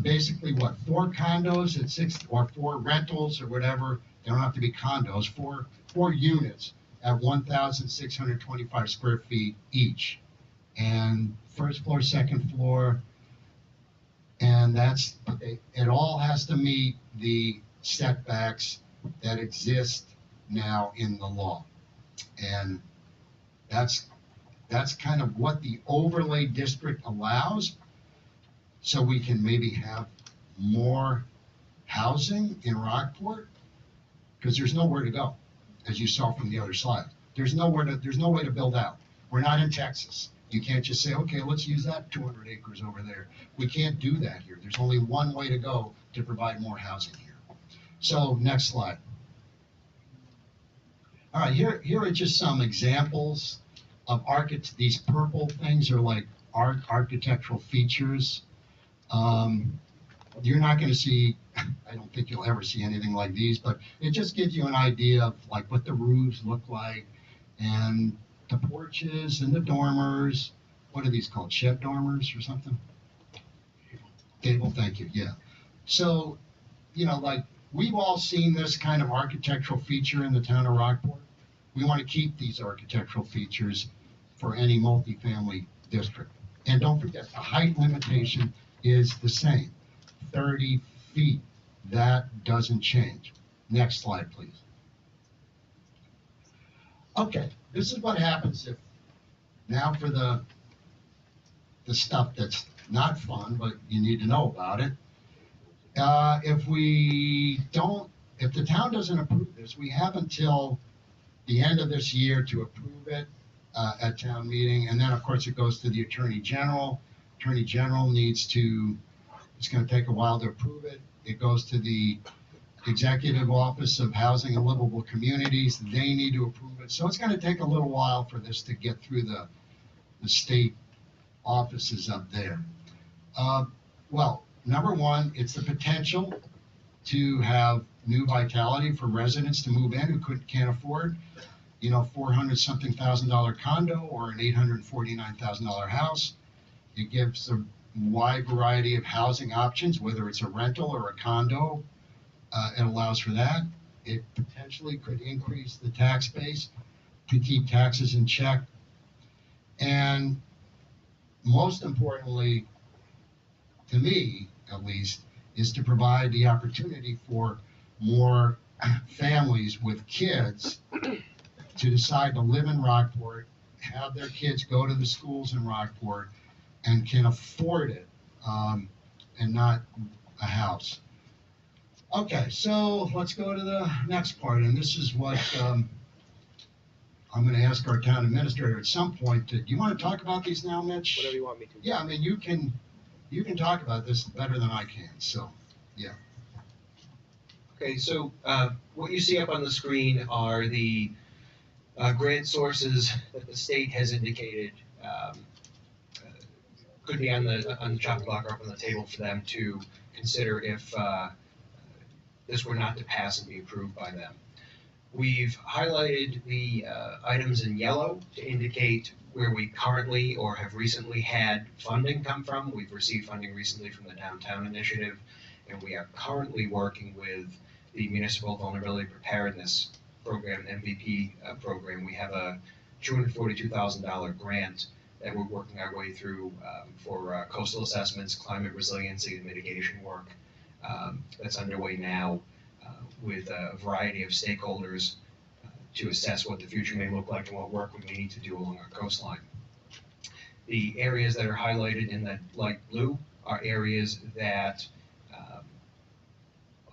basically what, 4 condos at 6 or 4 rentals or whatever. They don't have to be condos. 4 units at 1,625 square feet each, and first floor, second floor, And it all has to meet the setbacks that exist now in the law. And that's kind of what the overlay district allows, so we can maybe have more housing in Rockport, because there's nowhere to go, as you saw from the other slide. There's no way to build out. We're not in Texas. You can't just say, okay, let's use that 200 acres over there. We can't do that here. There's only one way to go to provide more housing here. So next slide. All right, here are just some examples of these purple things are like architectural features. You're not going to see, I don't think you'll ever see anything like these, but it just gives you an idea of like what the roofs look like, and the porches and the dormers. What are these called? Shed dormers or something? Gable, thank you, yeah. So, like we've all seen this kind of architectural feature in the town of Rockport. We want to keep these architectural features for any multifamily district. And don't forget, the height limitation is the same, 30 feet. That doesn't change. Next slide, please. Okay, this is what happens now for the stuff that's not fun, but you need to know about it. If the town doesn't approve this, we have until the end of this year to approve it at town meeting, and then of course it goes to the Attorney General. Attorney General it's going to take a while to approve it. It goes to the Executive Office of Housing and Livable Communities. They need to approve it. So it's going to take a little while for this to get through the state offices up there. Well, number one, it's the potential to have new vitality for residents to move in who can't afford, $400-something thousand condo or an $849,000 house. It gives a wide variety of housing options, whether it's a rental or a condo. It allows for that. It potentially could increase the tax base to keep taxes in check. And most importantly, to me at least, is to provide the opportunity for more families with kids to decide to live in Rockport, have their kids go to the schools in Rockport, and can afford it, and not a house. Okay, so let's go to the next part, and this is what I'm going to ask our town administrator at some point. Do you want to talk about these now, Mitch? Whatever you want me to. Yeah, I mean, you can talk about this better than I can, so, yeah. Okay, so what you see up on the screen are the grant sources that the state has indicated could be on the chopping block or up on the table for them to consider if this were not to pass and be approved by them. We've highlighted the items in yellow to indicate where we currently or have recently had funding come from. We've received funding recently from the Downtown Initiative, and we are currently working with the Municipal Vulnerability Preparedness Program, MVP program. We have a $242,000 grant that we're working our way through for coastal assessments, climate resiliency, and mitigation work that's underway now with a variety of stakeholders to assess what the future may look like and what work we may need to do along our coastline. The areas that are highlighted in that light blue are areas that,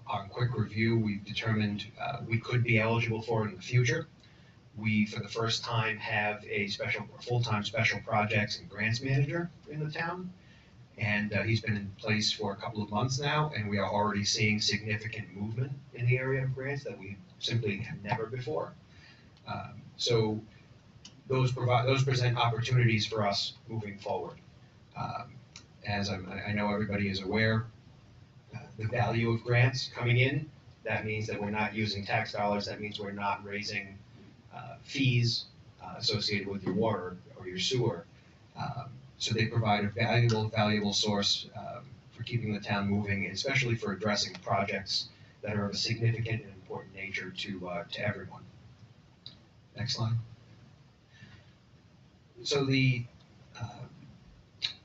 upon quick review, we've determined we could be eligible for in the future. We, for the first time, have a full-time special projects and grants manager in the town. And he's been in place for a couple of months now, and we are already seeing significant movement in the area of grants that we simply have never before. So those present opportunities for us moving forward. As I know everybody is aware, the value of grants coming in, that means that we're not using tax dollars, that means we're not raising fees associated with your water or your sewer. So they provide a valuable source for keeping the town moving, especially for addressing projects that are of a significant and important nature to everyone. Next slide. So the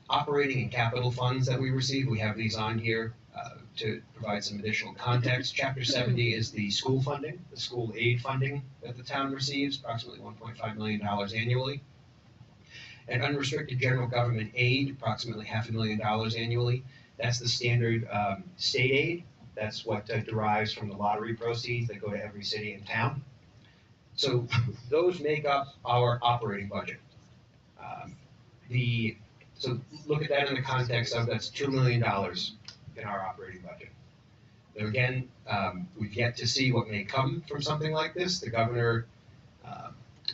operating and capital funds that we receive. We have these on here to provide some additional context. Chapter 70 is the school funding, the school aid funding that the town receives, approximately $1.5 million annually. And unrestricted general government aid, approximately $500,000 annually. That's the standard state aid. That's what derives from the lottery proceeds that go to every city and town. So those make up our operating budget. So look at that in the context of that's $2 million in our operating budget. Now again, we've yet to see what may come from something like this. The governor,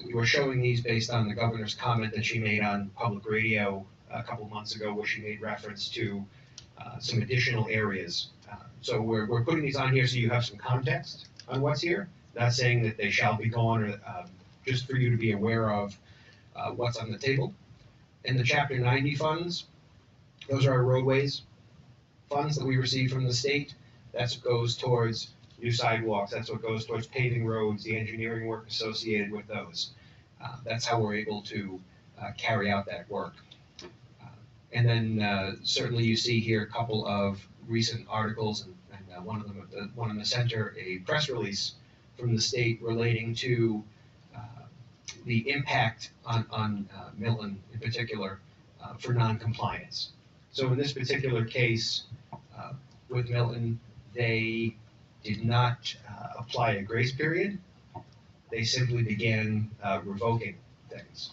we were showing these based on the governor's comment that she made on public radio a couple months ago, where she made reference to some additional areas. So we're putting these on here so you have some context on what's here. Not saying that they shall be gone, or just for you to be aware of what's on the table. And the Chapter 90 funds, those are our roadways funds that we receive from the state. That's what goes towards new sidewalks. That's what goes towards paving roads, the engineering work associated with those. That's how we're able to carry out that work. And then certainly you see here a couple of recent articles, and one of them, one in the center, a press release from the state relating to the impact on Milton in particular for non-compliance. So in this particular case, with Milton, they did not apply a grace period. They simply began revoking things.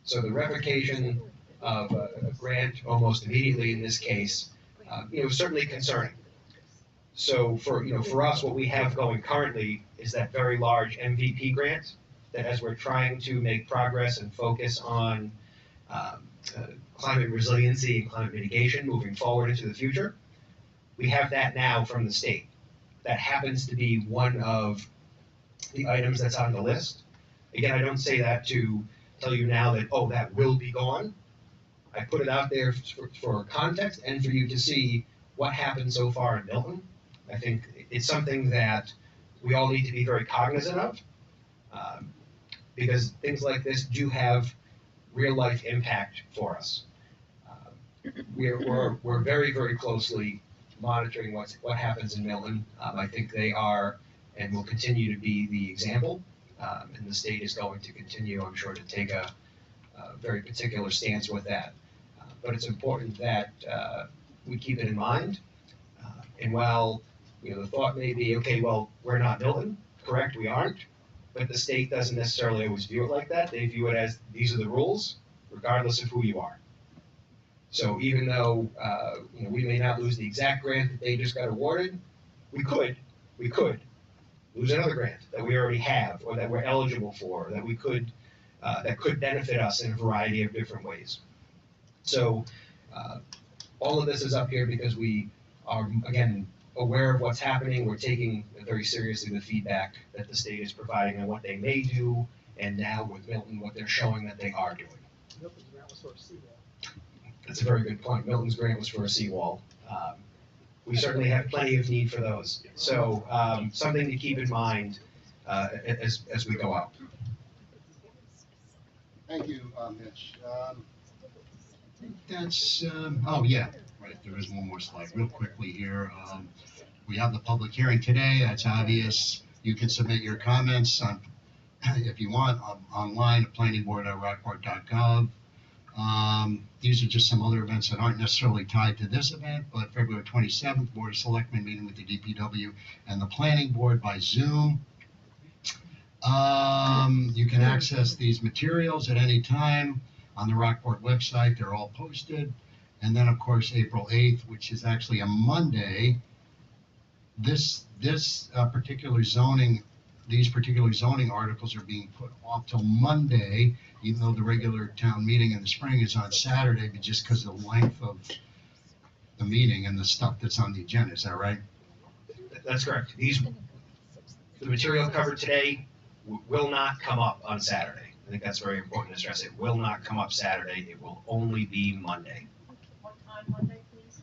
So the revocation of a grant almost immediately in this case, certainly concerning. So for us, what we have going currently is that very large MVP grant that, as we're trying to make progress and focus on climate resiliency and climate mitigation moving forward into the future, we have that now from the state. That happens to be one of the items that's on the list. Again, I don't say that to tell you now that, oh, that will be gone. I put it out there for context and for you to see what happened so far in Milton. I think it's something that we all need to be very cognizant of, because things like this do have real life impact for us. We're very, very closely monitoring what happens in Milton. I think they are and will continue to be the example, and the state is going to continue, I'm sure, to take a very particular stance with that. But it's important that we keep it in mind. And while the thought may be, okay, well, we're not Milton, correct, we aren't, but the state doesn't necessarily always view it like that. They view it as these are the rules, regardless of who you are. So even though we may not lose the exact grant that they just got awarded, we could lose another grant that we already have or that we're eligible for, that we could that could benefit us in a variety of different ways. So all of this is up here because we are, again, aware of what's happening. We're taking very seriously the feedback that the state is providing on what they may do, and now with Milton, what they're showing that they are doing. Milton's grant was for a seawall. That's a very good point. Milton's grant was for a seawall. We certainly have plenty of need for those. So something to keep in mind as we go out. Thank you, Mitch. I think that's, oh yeah, right, there is one more slide, real quickly here. We have the public hearing today, that's obvious. You can submit your comments on, if you want, online at planningboard.rockport.gov. These are just some other events that aren't necessarily tied to this event, but February 27th, Board of Selectmen meeting with the DPW and the Planning Board by Zoom. You can access these materials at any time on the Rockport website. They're all posted. And then, of course, April 8th, which is actually a Monday, these particular zoning articles are being put off till Monday, even though the regular town meeting in the spring is on Saturday, but just because of the length of the meeting and the stuff that's on the agenda. Is that right? That's correct. The material covered today will not come up on Saturday. I think that's very important to stress. It will not come up Saturday. It will only be Monday. What time Monday, please?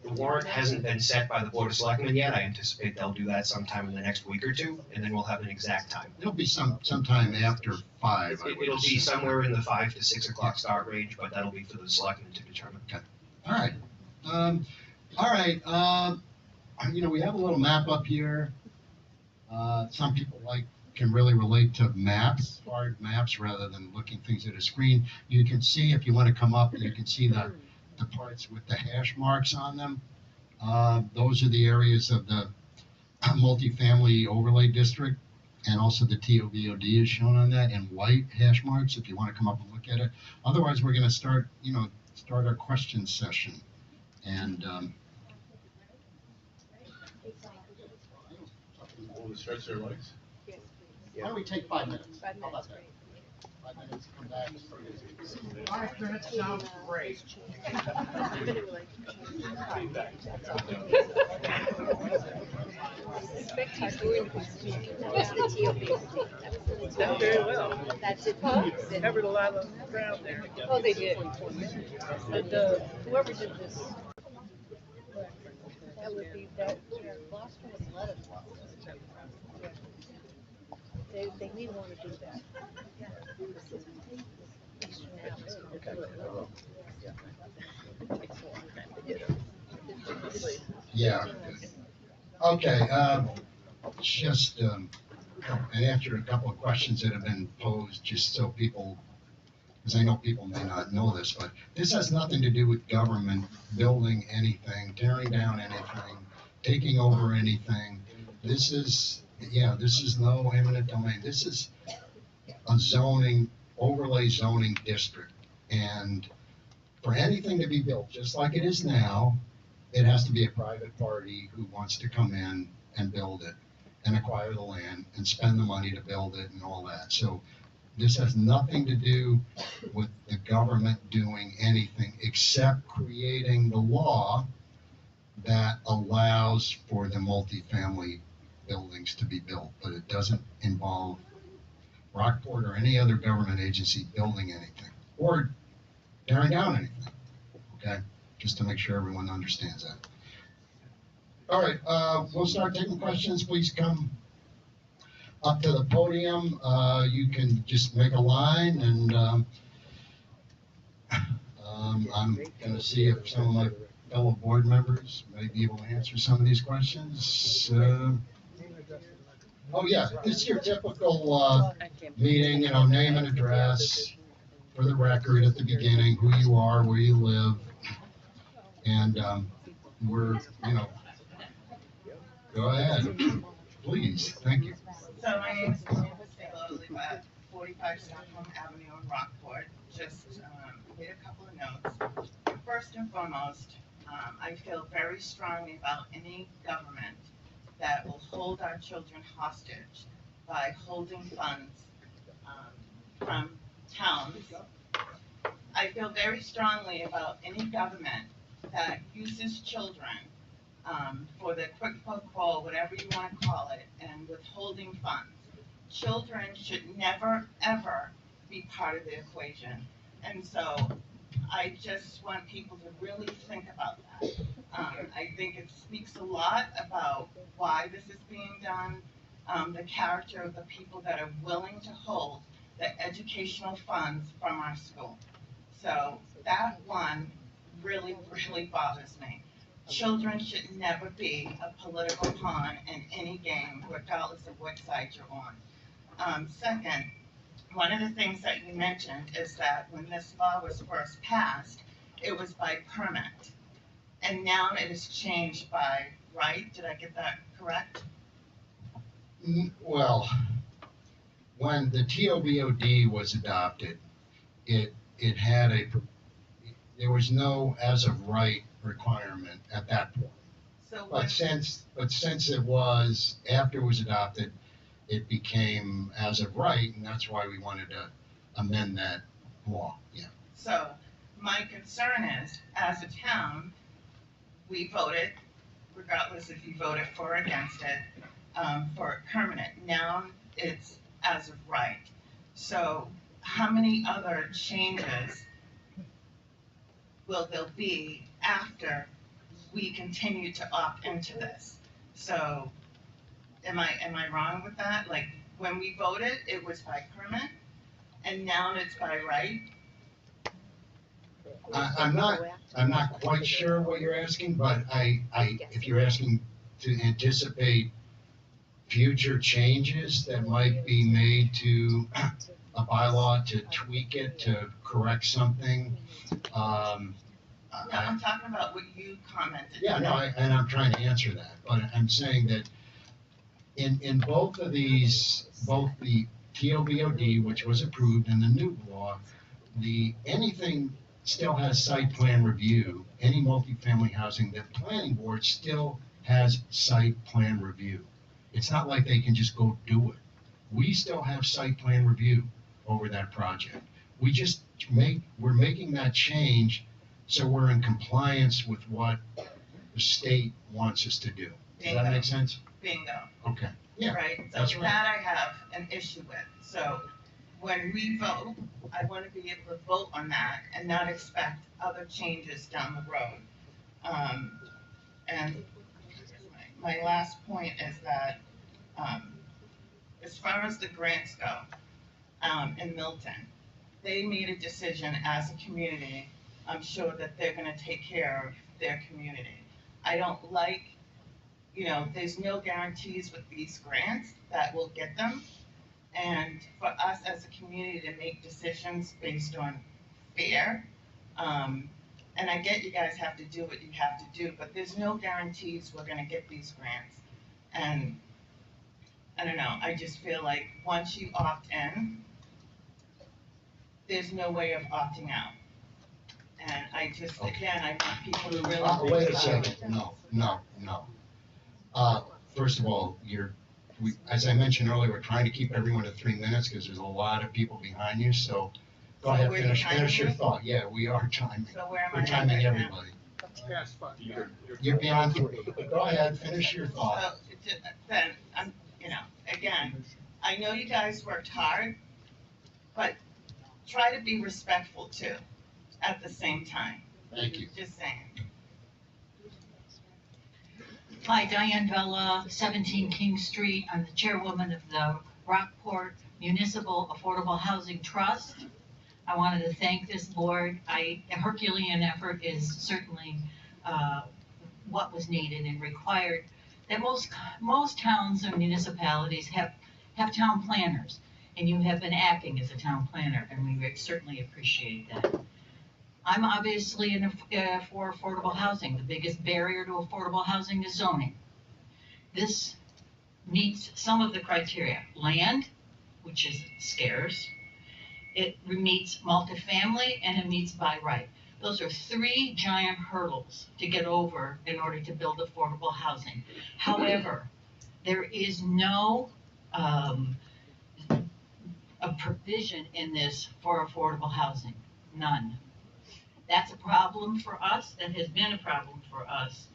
The warrant hasn't been set by the Board of Selectmen yet. I anticipate they'll do that sometime in the next week or two, and then we'll have an exact time. It'll be sometime after 5. I would It'll be assume. somewhere in the 5 to 6 o'clock start range, but that'll be for the selectmen to determine. All right. All right. We have a little map up here. Some people can really relate to maps, hard maps, rather than looking things at a screen. You can see, if you want to come up, you can see the parts with the hash marks on them. Those are the areas of the multifamily overlay district, and also the TOBOD is shown on that in white hash marks, if you want to come up and look at it. Otherwise, we're going to start our question session. And Will they stretch their legs? why don't we take 5 minutes? How about that? 5 minutes, come back. 5 minutes sounds great. Done very well. That's it. They covered a lot of ground there. Oh, they did. And Whoever did this. That would be, that, Gloucester was lettuce. They may want to do that. Yeah. Okay. Just and answer a couple of questions that have been posed, just so people, because I know people may not know this, but this has nothing to do with government building anything, tearing down anything, taking over anything. This is no eminent domain. This is a overlay zoning district. And for anything to be built, just like it is now, it has to be a private party who wants to come in and build it and acquire the land and spend the money to build it and all that. So this has nothing to do with the government doing anything except creating the law that allows for the multifamily buildings to be built, but it doesn't involve Rockport or any other government agency building anything or tearing down anything. Okay, just to make sure everyone understands that. All right, we'll start taking questions. Please come up to the podium. You can just make a line, and I'm going to see if some of my fellow board members may be able to answer some of these questions. Oh yeah, this is your typical meeting, name and address for the record at the beginning, who you are, where you live, and we're, go ahead, please, thank you. So my name is Samantha Salo, I live at 45 Stockholm Avenue in Rockport. Just made a couple of notes. First and foremost, I feel very strongly about any government that will hold our children hostage by holding funds from towns. I feel very strongly about any government that uses children for the quid pro quo, whatever you want to call it, and withholding funds. Children should never, ever be part of the equation. And so I just want people to really think about that. I think it speaks a lot about why this is being done, the character of the people that are willing to hold the educational funds from our school. So that one really, really bothers me. Children should never be a political pawn in any game, regardless of what side you're on. Second, one of the things that you mentioned is that when this law was first passed, it was by permit. And now it is changed by right. Did I get that correct? Well, when the TOBOD was adopted, it had there was no as of right requirement at that point. So But since it was, after it was adopted, it became as of right, and that's why we wanted to amend that law, yeah. So my concern is, as a town, we voted, regardless if you voted for or against it, for it permanent. Now it's as of right. So how many other changes will there be after we continue to opt into this. So, am I wrong with that? Like, when we voted, it was by permit, and now it's by right? I'm not quite sure what you're asking, but if you're asking to anticipate future changes that might be made to a bylaw to tweak it, to correct something, No, I'm talking about what you commented. yeah, no, and I'm trying to answer that, but I'm saying that in both of these, both the TOBOD, which was approved, and the new law, anything still has site plan review, any multifamily housing, the planning board still has site plan review. It's not like they can just go do it. We still have site plan review over that project. We're making that change so we're in compliance with what the state wants us to do. Does that make sense? Bingo. Okay, yeah, Right? So that's right. that I have an issue with. So when we vote, I want to be able to vote on that and not expect other changes down the road. And my last point is that, as far as the grants go, in Milton, they made a decision as a community, I'm sure that they're gonna take care of their community. I don't like, there's no guarantees with these grants that we'll get them. And for us as a community to make decisions based on fair, and I get you guys have to do what you have to do, but there's no guarantees we're gonna get these grants. And I don't know, I just feel like once you opt in, there's no way of opting out. And I just, again, I want people to really. Wait a think about second, it. no. First of all, as I mentioned earlier, we're trying to keep everyone to 3 minutes because there's a lot of people behind you, so go So ahead, we're finish timing your you? thought. Yeah, we are timing. So where am I We're at timing right now? everybody. Past 5. You're beyond 3. Go ahead, finish your thought. So, then, again, I know you guys worked hard, but try to be respectful too, at the same time. Thank you. Just saying. Hi, Diane Vella, 17 King Street. I'm the chairwoman of the Rockport Municipal Affordable Housing Trust. I wanted to thank this board. A Herculean effort is certainly what was needed and required. That most towns and municipalities have town planners, and you have been acting as a town planner, and we certainly appreciate that. I'm obviously for affordable housing. The biggest barrier to affordable housing is zoning. This meets some of the criteria. Land, which is scarce. It meets multifamily, and it meets by right. Those are 3 giant hurdles to get over in order to build affordable housing. However, there is no a provision in this for affordable housing. None. That's a problem for us. That has been a problem for us.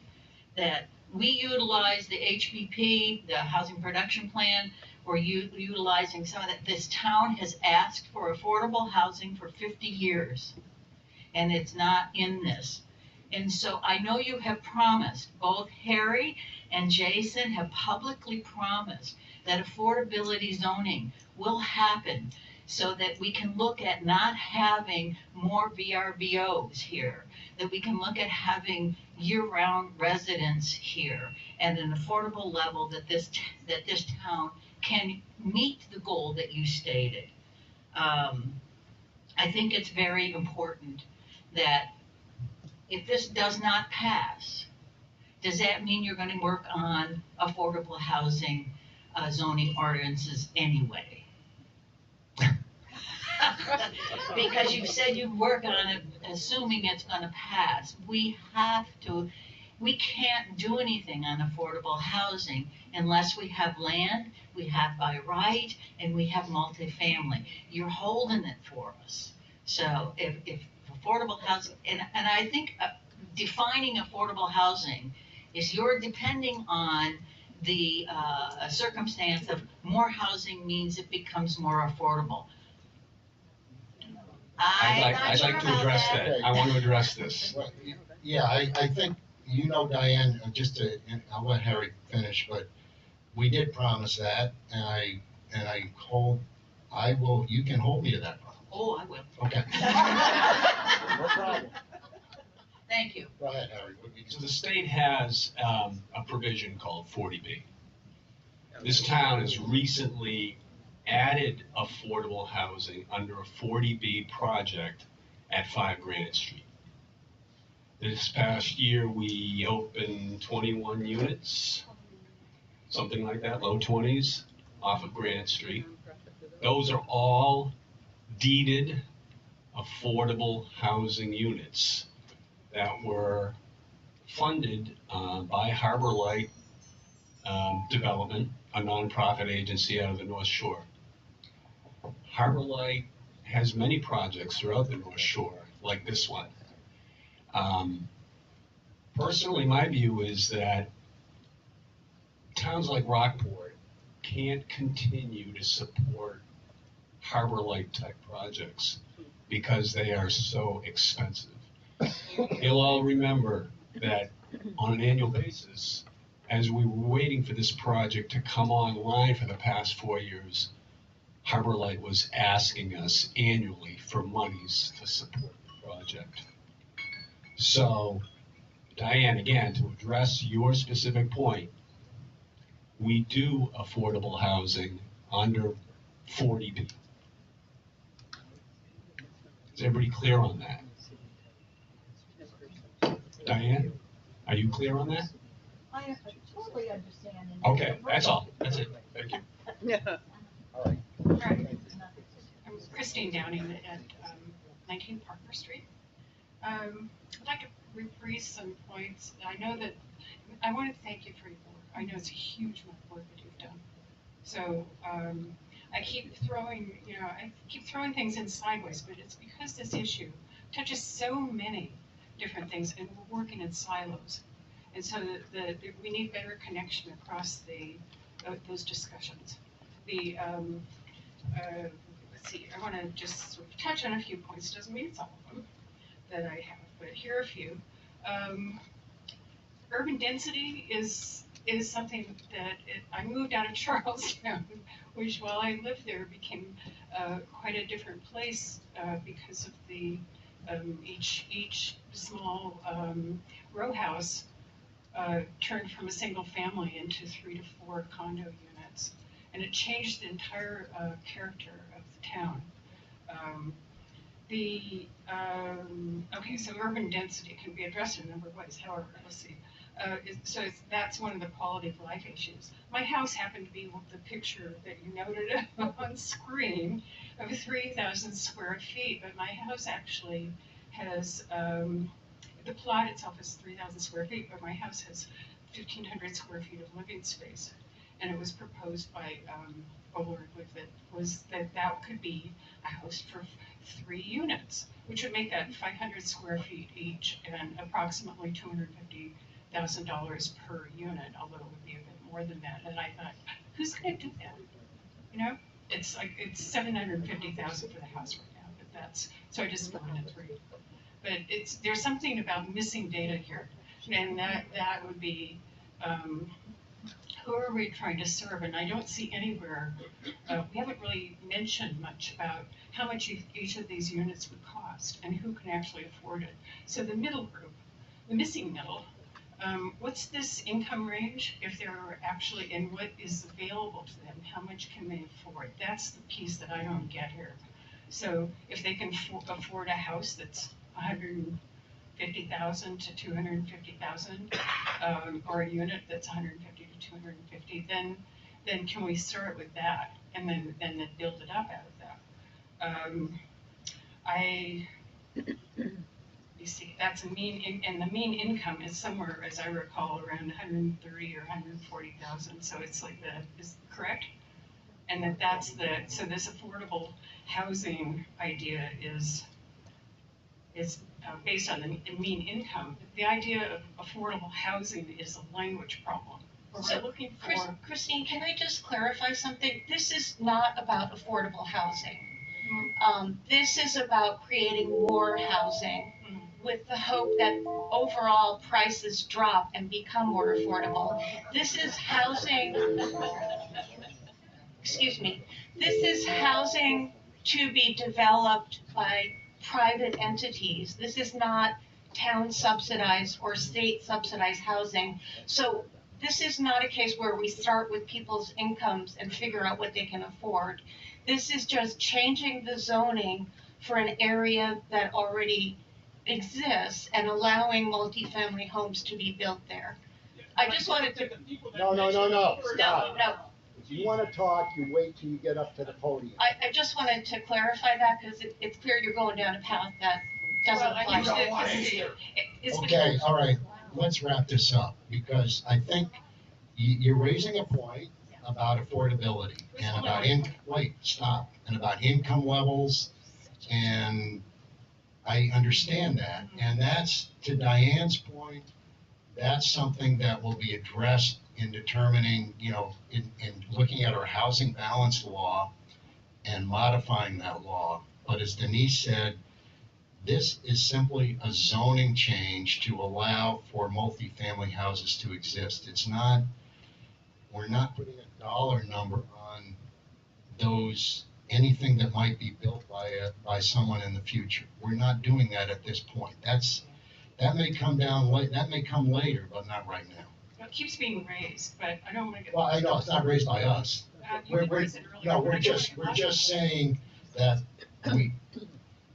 That we utilize the HPP, the Housing Production Plan. We're utilizing some of that. This town has asked for affordable housing for 50 years, and it's not in this. And so I know you have promised, both Harry and Jason have publicly promised that affordability zoning will happen so that we can look at not having more VRBOs here, that we can look at having year-round residents here at an affordable level that this town can meet the goal that you stated. I think it's very important that if this does not pass, does that mean you're going to work on affordable housing zoning ordinances anyway? Because you've said you work on it, assuming it's going to pass. We can't do anything on affordable housing unless we have land, we have by right, and we have multifamily. You're holding it for us. So if affordable housing, and I think defining affordable housing is you're depending on the circumstance of more housing means it becomes more affordable. I'd like to address that. I want to address this. Well, yeah, I think, you know, Diane, and I'll let Harry finish, but we did promise that, and you can hold me to that promise. Oh, I will. Okay. No problem. Thank you. Go ahead, Harry. What you So the state has a provision called 40B. This town has recently added affordable housing under a 40B project at 5 Granite Street. This past year, we opened 21 units, something like that, low 20s, off of Granite Street. Those are all deeded affordable housing units that were funded by Harbor Light Development, a nonprofit agency out of the North Shore. Harbor Light has many projects throughout the North Shore, like this one. Personally, my view is that towns like Rockport can't continue to support Harbor Light type projects because they are so expensive. You'll all remember that on an annual basis, as we were waiting for this project to come online for the past 4 years, Harbor Light was asking us annually for monies to support the project. So, Diane, again, to address your specific point, we do affordable housing under 40B. Is everybody clear on that? Diane, are you clear on that? I totally understand. Okay, that's all. That's it. Thank you. Yeah. Right. I'm Christine Downing at 19 Parker Street. I'd like to rephrase some points. I know that I want to thank you for your work. I know it's a huge amount of work that you've done. So I keep throwing things in sideways, but it's because this issue touches so many different things, and we're working in silos. And so we need better connection across those discussions. Let's see, I want to just sort of touch on a few points. Doesn't mean it's all of them that I have, but here are a few. Urban density is something that I moved out of Charlestown, which while I lived there became quite a different place because of the each small row house turned from a single family into 3 to 4 condo units, and it changed the entire character of the town. Okay, so urban density can be addressed in a number of ways. However, let's see. That's one of the quality of life issues. My house happened to be the picture that you noted on screen of 3,000 square feet, but my house actually has, the plot itself is 3,000 square feet, but my house has 1,500 square feet of living space. And it was proposed by Bullard that could be a house for 3 units, which would make that 500 square feet each and approximately $250,000 per unit, although it would be a bit more than that. And I thought, who's going to do that? You know, it's $750,000 for the house right now, but so I just split it in 3. But there's something about missing data here, and that would be who are we trying to serve? And I don't see anywhere, we haven't really mentioned much about how much each of these units would cost and who can actually afford it. So the middle group, the missing middle, what's this income range if they're actually, and what is available to them? How much can they afford? That's the piece that I don't get here. So if they can afford a house that's $150,000 to $250,000, or a unit that's $150,000 to $250,000, then can we start with that and then build it up out of that? You see, that's a mean, and the mean income is somewhere, as I recall, around 130 or 140,000. So it's like that is correct, and so this affordable housing idea is based on the mean income. The idea of affordable housing is a language problem. We're looking for. Christine, can I just clarify something? This is not about affordable housing. This is about creating more housing with the hope that overall prices drop and become more affordable. This is housing, excuse me, this is housing to be developed by private entities. This is not town subsidized or state subsidized housing. So this is not a case where we start with people's incomes and figure out what they can afford. This is just changing the zoning for an area that already exists and allowing multifamily homes to be built there. I just wanted to. No, stop. No. If you wanna talk, you wait till you get up to the podium. I just wanted to clarify that because it's clear you're going down a path that doesn't Well, I apply. understand, It's Okay, all right, let's wrap this up, because I think you're raising a point about affordability and about and about income levels, and I understand that, and that's, to Diane's point, that's something that will be addressed in determining, in looking at our housing balance law and modifying that law. But as Denise said, this is simply a zoning change to allow for multifamily houses to exist. It's not, we're not putting a dollar number on those, anything that might be built by someone in the future. We're not doing that at this point. That may come that may come later, but not right now. It keeps being raised, but I don't want to get. Well, I know, it's not raised by us. You did raise it earlier. No, we're just saying that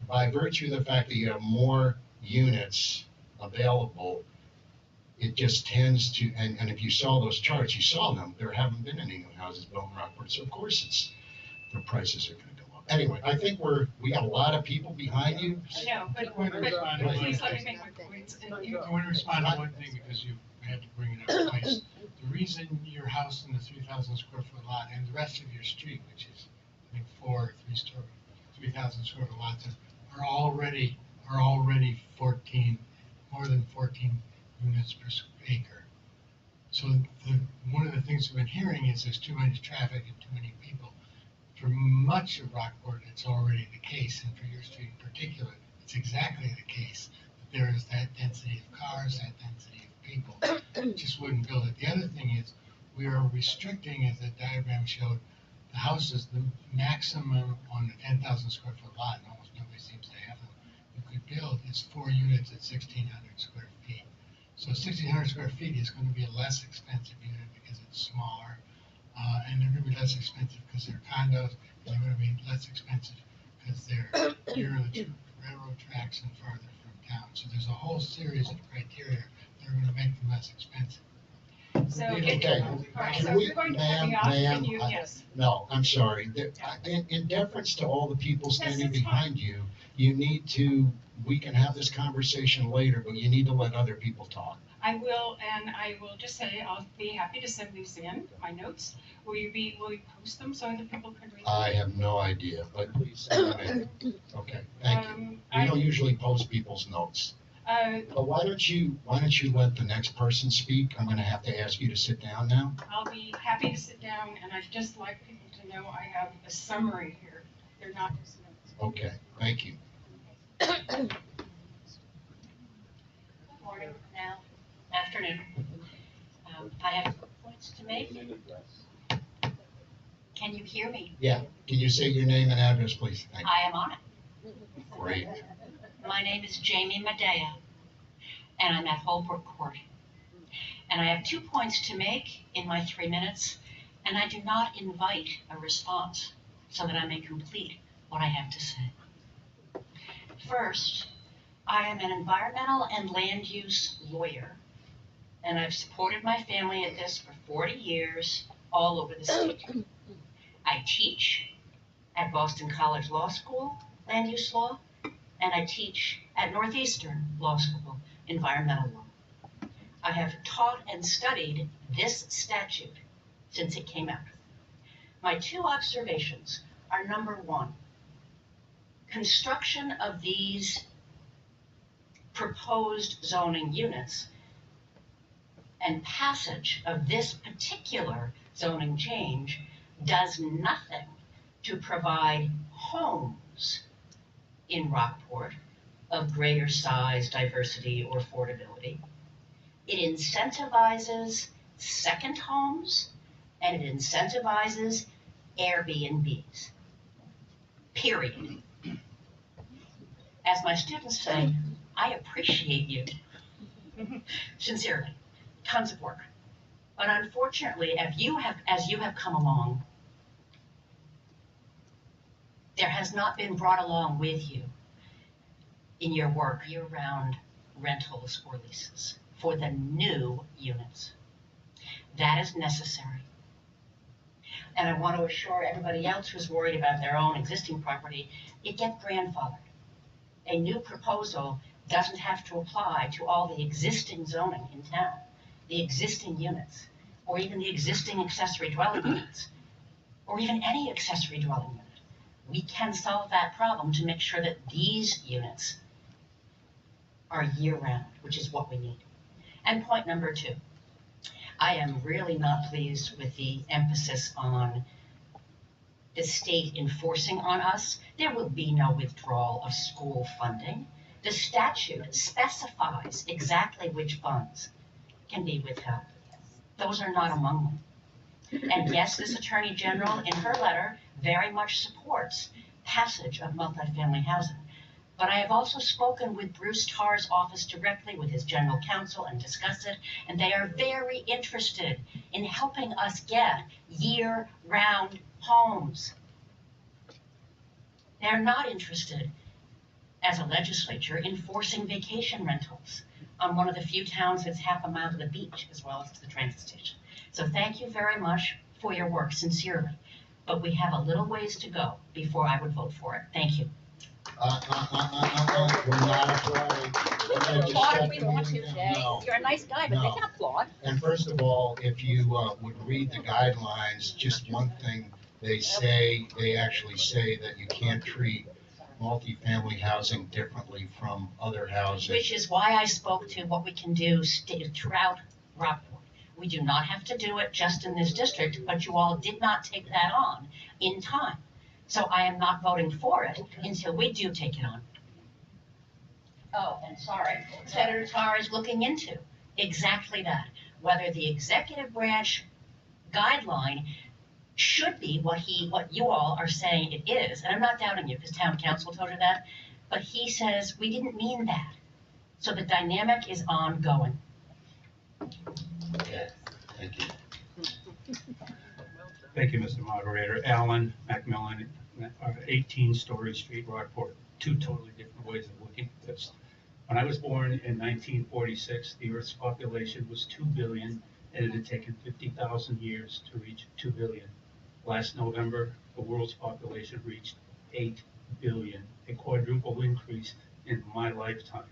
by virtue of the fact that you have more units available, it just tends to, and if you saw those charts, you saw them, there haven't been any new houses built in Rockport, so of course the prices are gonna go up. Anyway, I think we got a lot of people behind you. I know, but please let me make my points. And you, I want to respond to one thing because you had to bring it up twice. The reason your house in the 3,000 square foot lot and the rest of your street, which is, I think, 3,000 square foot lots, are already 14, more than 14 units per acre. So one of the things we've been hearing is there's too much traffic and too many people. For much of Rockport, it's already the case, and for your street in particular, it's exactly the case. That there is that density of cars, that density of people. Just wouldn't build it. The other thing is, we are restricting, as the diagram showed, the houses, the maximum on a 10,000 square foot lot, and almost nobody seems to have them, you could build is 4 units at 1,600 square feet. So 1,600 square feet is going to be a less expensive unit because it's smaller, and they're going to be less expensive because they're condos, and they're going to be less expensive because they're near the railroad tracks and farther from town. So there's a whole series of criteria that are going to make them less expensive. so, Okay. all right, Can so we- you're going to cut me off, ma'am, and you, I- yes. No, I'm sorry. In deference to all the people standing that's fine. behind you, you need to, we can have this conversation later, but you need to let other people talk. I will, and I will just say, I'll be happy to send these in, my notes. Will you post them so other people can read them? I have no idea, but please send them in. Okay, thank you. We I, don't usually post people's notes. But why don't you let the next person speak? I'm gonna have to ask you to sit down now. I'll be happy to sit down, and I'd just like people to know I have a summary here. They're not just notes. Okay, thank you. Morning now, afternoon. I have points to make. Can you hear me? Yeah, can you say your name and address, please? Thank you. I am on it. Great. My name is Jamie Medea, and I'm at Holbrook Court. And I have 2 points to make in my 3 minutes, and I do not invite a response so that I may complete what I have to say. First, I am an environmental and land use lawyer, and I've supported my family at this for 40 years all over the state. I teach at Boston College Law School, land use law, and I teach at Northeastern Law School, environmental law. I have taught and studied this statute since it came out. My 2 observations are: number 1, construction of these proposed zoning units and passage of this particular zoning change does nothing to provide homes in Rockport of greater size, diversity, or affordability. It incentivizes second homes, and it incentivizes Airbnbs. Period. As my students say, I appreciate you. Sincerely, tons of work. But unfortunately, as you have come along, there has not been brought along with you in your work year-round rentals or leases for the new units. That is necessary. And I want to assure everybody else who's worried about their own existing property, it gets grandfathered. A new proposal doesn't have to apply to all the existing zoning in town, the existing units, or even the existing accessory dwelling units, or even any accessory dwelling unit. We can solve that problem to make sure that these units are year-round, which is what we need. And point number 2, I am really not pleased with the emphasis on the state enforcing on us. There will be no withdrawal of school funding. The statute specifies exactly which funds can be withheld. Those are not among them. And yes, this Attorney General in her letter very much supports passage of multifamily housing. But I have also spoken with Bruce Tarr's office directly with his general counsel and discussed it, and they are very interested in helping us get year-round homes. They're not interested, as a legislature, in forcing vacation rentals on one of the few towns that's half a mile to the beach as well as to the train station. So thank you very much for your work, sincerely. But we have a little ways to go before I would vote for it. Thank you. We're not afraid. We're gonna just Applaud start if we want to, doing them. Jay. No. You're a nice guy, but they No. can applaud. And first of all, if you would read the guidelines, just one thing, they actually say that you can't treat multifamily housing differently from other housing. Which is why I spoke to what we can do throughout Rockport. We do not have to do it just in this district, but you all did not take that on in time. So I am not voting for it until we do take it on. Oh, and sorry, Senator Tarr is looking into exactly that, whether the executive branch guideline should be what you all are saying it is. And I'm not doubting you because town council told you that, but he says we didn't mean that. So the dynamic is ongoing. Okay, thank you. Thank you, Mr. Moderator. Alan Macmillan, 18 Story Street, Rockport. Two totally different ways of looking at this. When I was born in 1946, the Earth's population was 2 billion, and it had taken 50,000 years to reach 2 billion. Last November, the world's population reached 8 billion, a quadruple increase in my lifetime.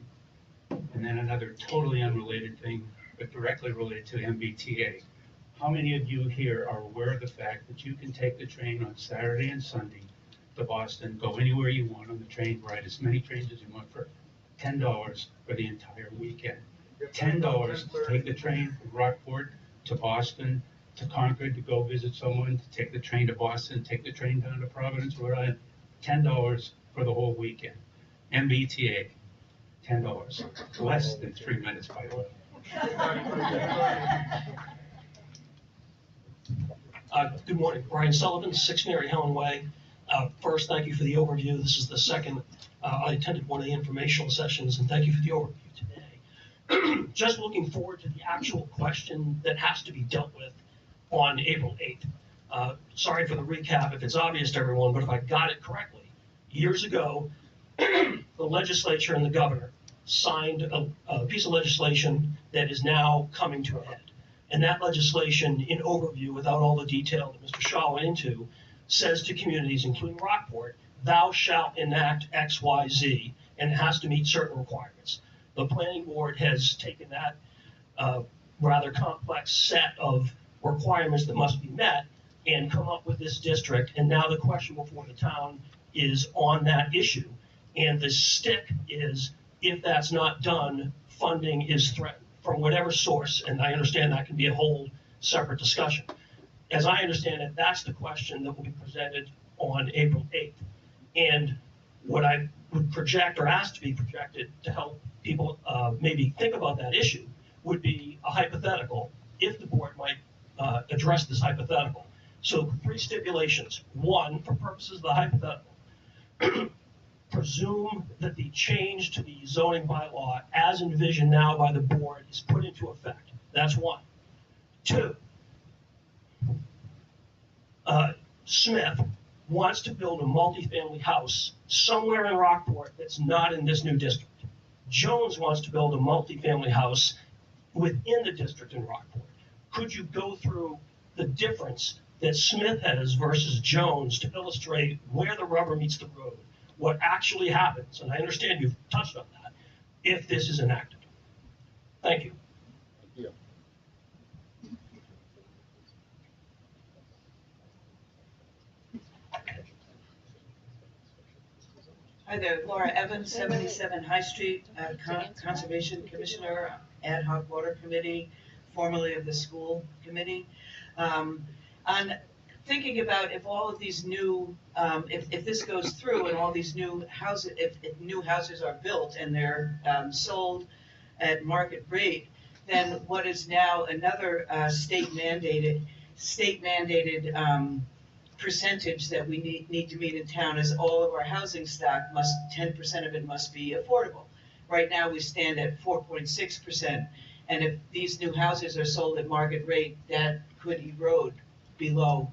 And then another totally unrelated thing, but directly related to MBTA. How many of you here are aware of the fact that you can take the train on Saturday and Sunday to Boston, go anywhere you want on the train, ride as many trains as you want for $10 for the entire weekend? $10 to take the train from Rockport to Boston, to Concord, to go visit someone, to take the train to Boston, take the train down to Providence, Rhode Island, $10 for the whole weekend. MBTA, $10. Less than 3 minutes, by the way. Good morning, Brian Sullivan, 6 Mary Helen Way. First, thank you for the overview. This is the second. I attended one of the informational sessions, and thank you for the overview today. Just looking forward to the actual question that has to be dealt with on April 8th. Sorry for the recap if it's obvious to everyone, but if I got it correctly, years ago, the legislature and the governor signed a piece of legislation that is now coming to a head. And that legislation, in overview, without all the detail that Mr. Shaw went into, says to communities, including Rockport, thou shalt enact X, Y, Z, and it has to meet certain requirements. The planning board has taken that rather complex set of requirements that must be met and come up with this district. And now the question before the town is on that issue. And the stick is, if that's not done, funding is threatened from whatever source, and I understand that can be a whole separate discussion. As I understand it, that's the question that will be presented on April 8th. And what I would project or ask to be projected to help people maybe think about that issue would be a hypothetical, if the board might address this hypothetical. So 3 stipulations. 1, for purposes of the hypothetical, presume that the change to the zoning bylaw as envisioned now by the board is put into effect. That's 1. 2, Smith wants to build a multifamily house somewhere in Rockport that's not in this new district. Jones wants to build a multifamily house within the district in Rockport. Could you go through the difference that Smith has versus Jones to illustrate where the rubber meets the road, what actually happens, and I understand you've touched on that, if this is enacted? Thank you. Hi there, Laura Evans, 77 High Street, Conservation Commissioner, Ad hoc Water Committee, formerly of the School Committee. On thinking about if all of these new, if this goes through and all these new houses, if new houses are built and they're sold at market rate, then what is now another state mandated percentage that we need to meet in town is all of our housing stock 10% of it must be affordable. Right now, we stand at 4.6%, and if these new houses are sold at market rate, that could erode below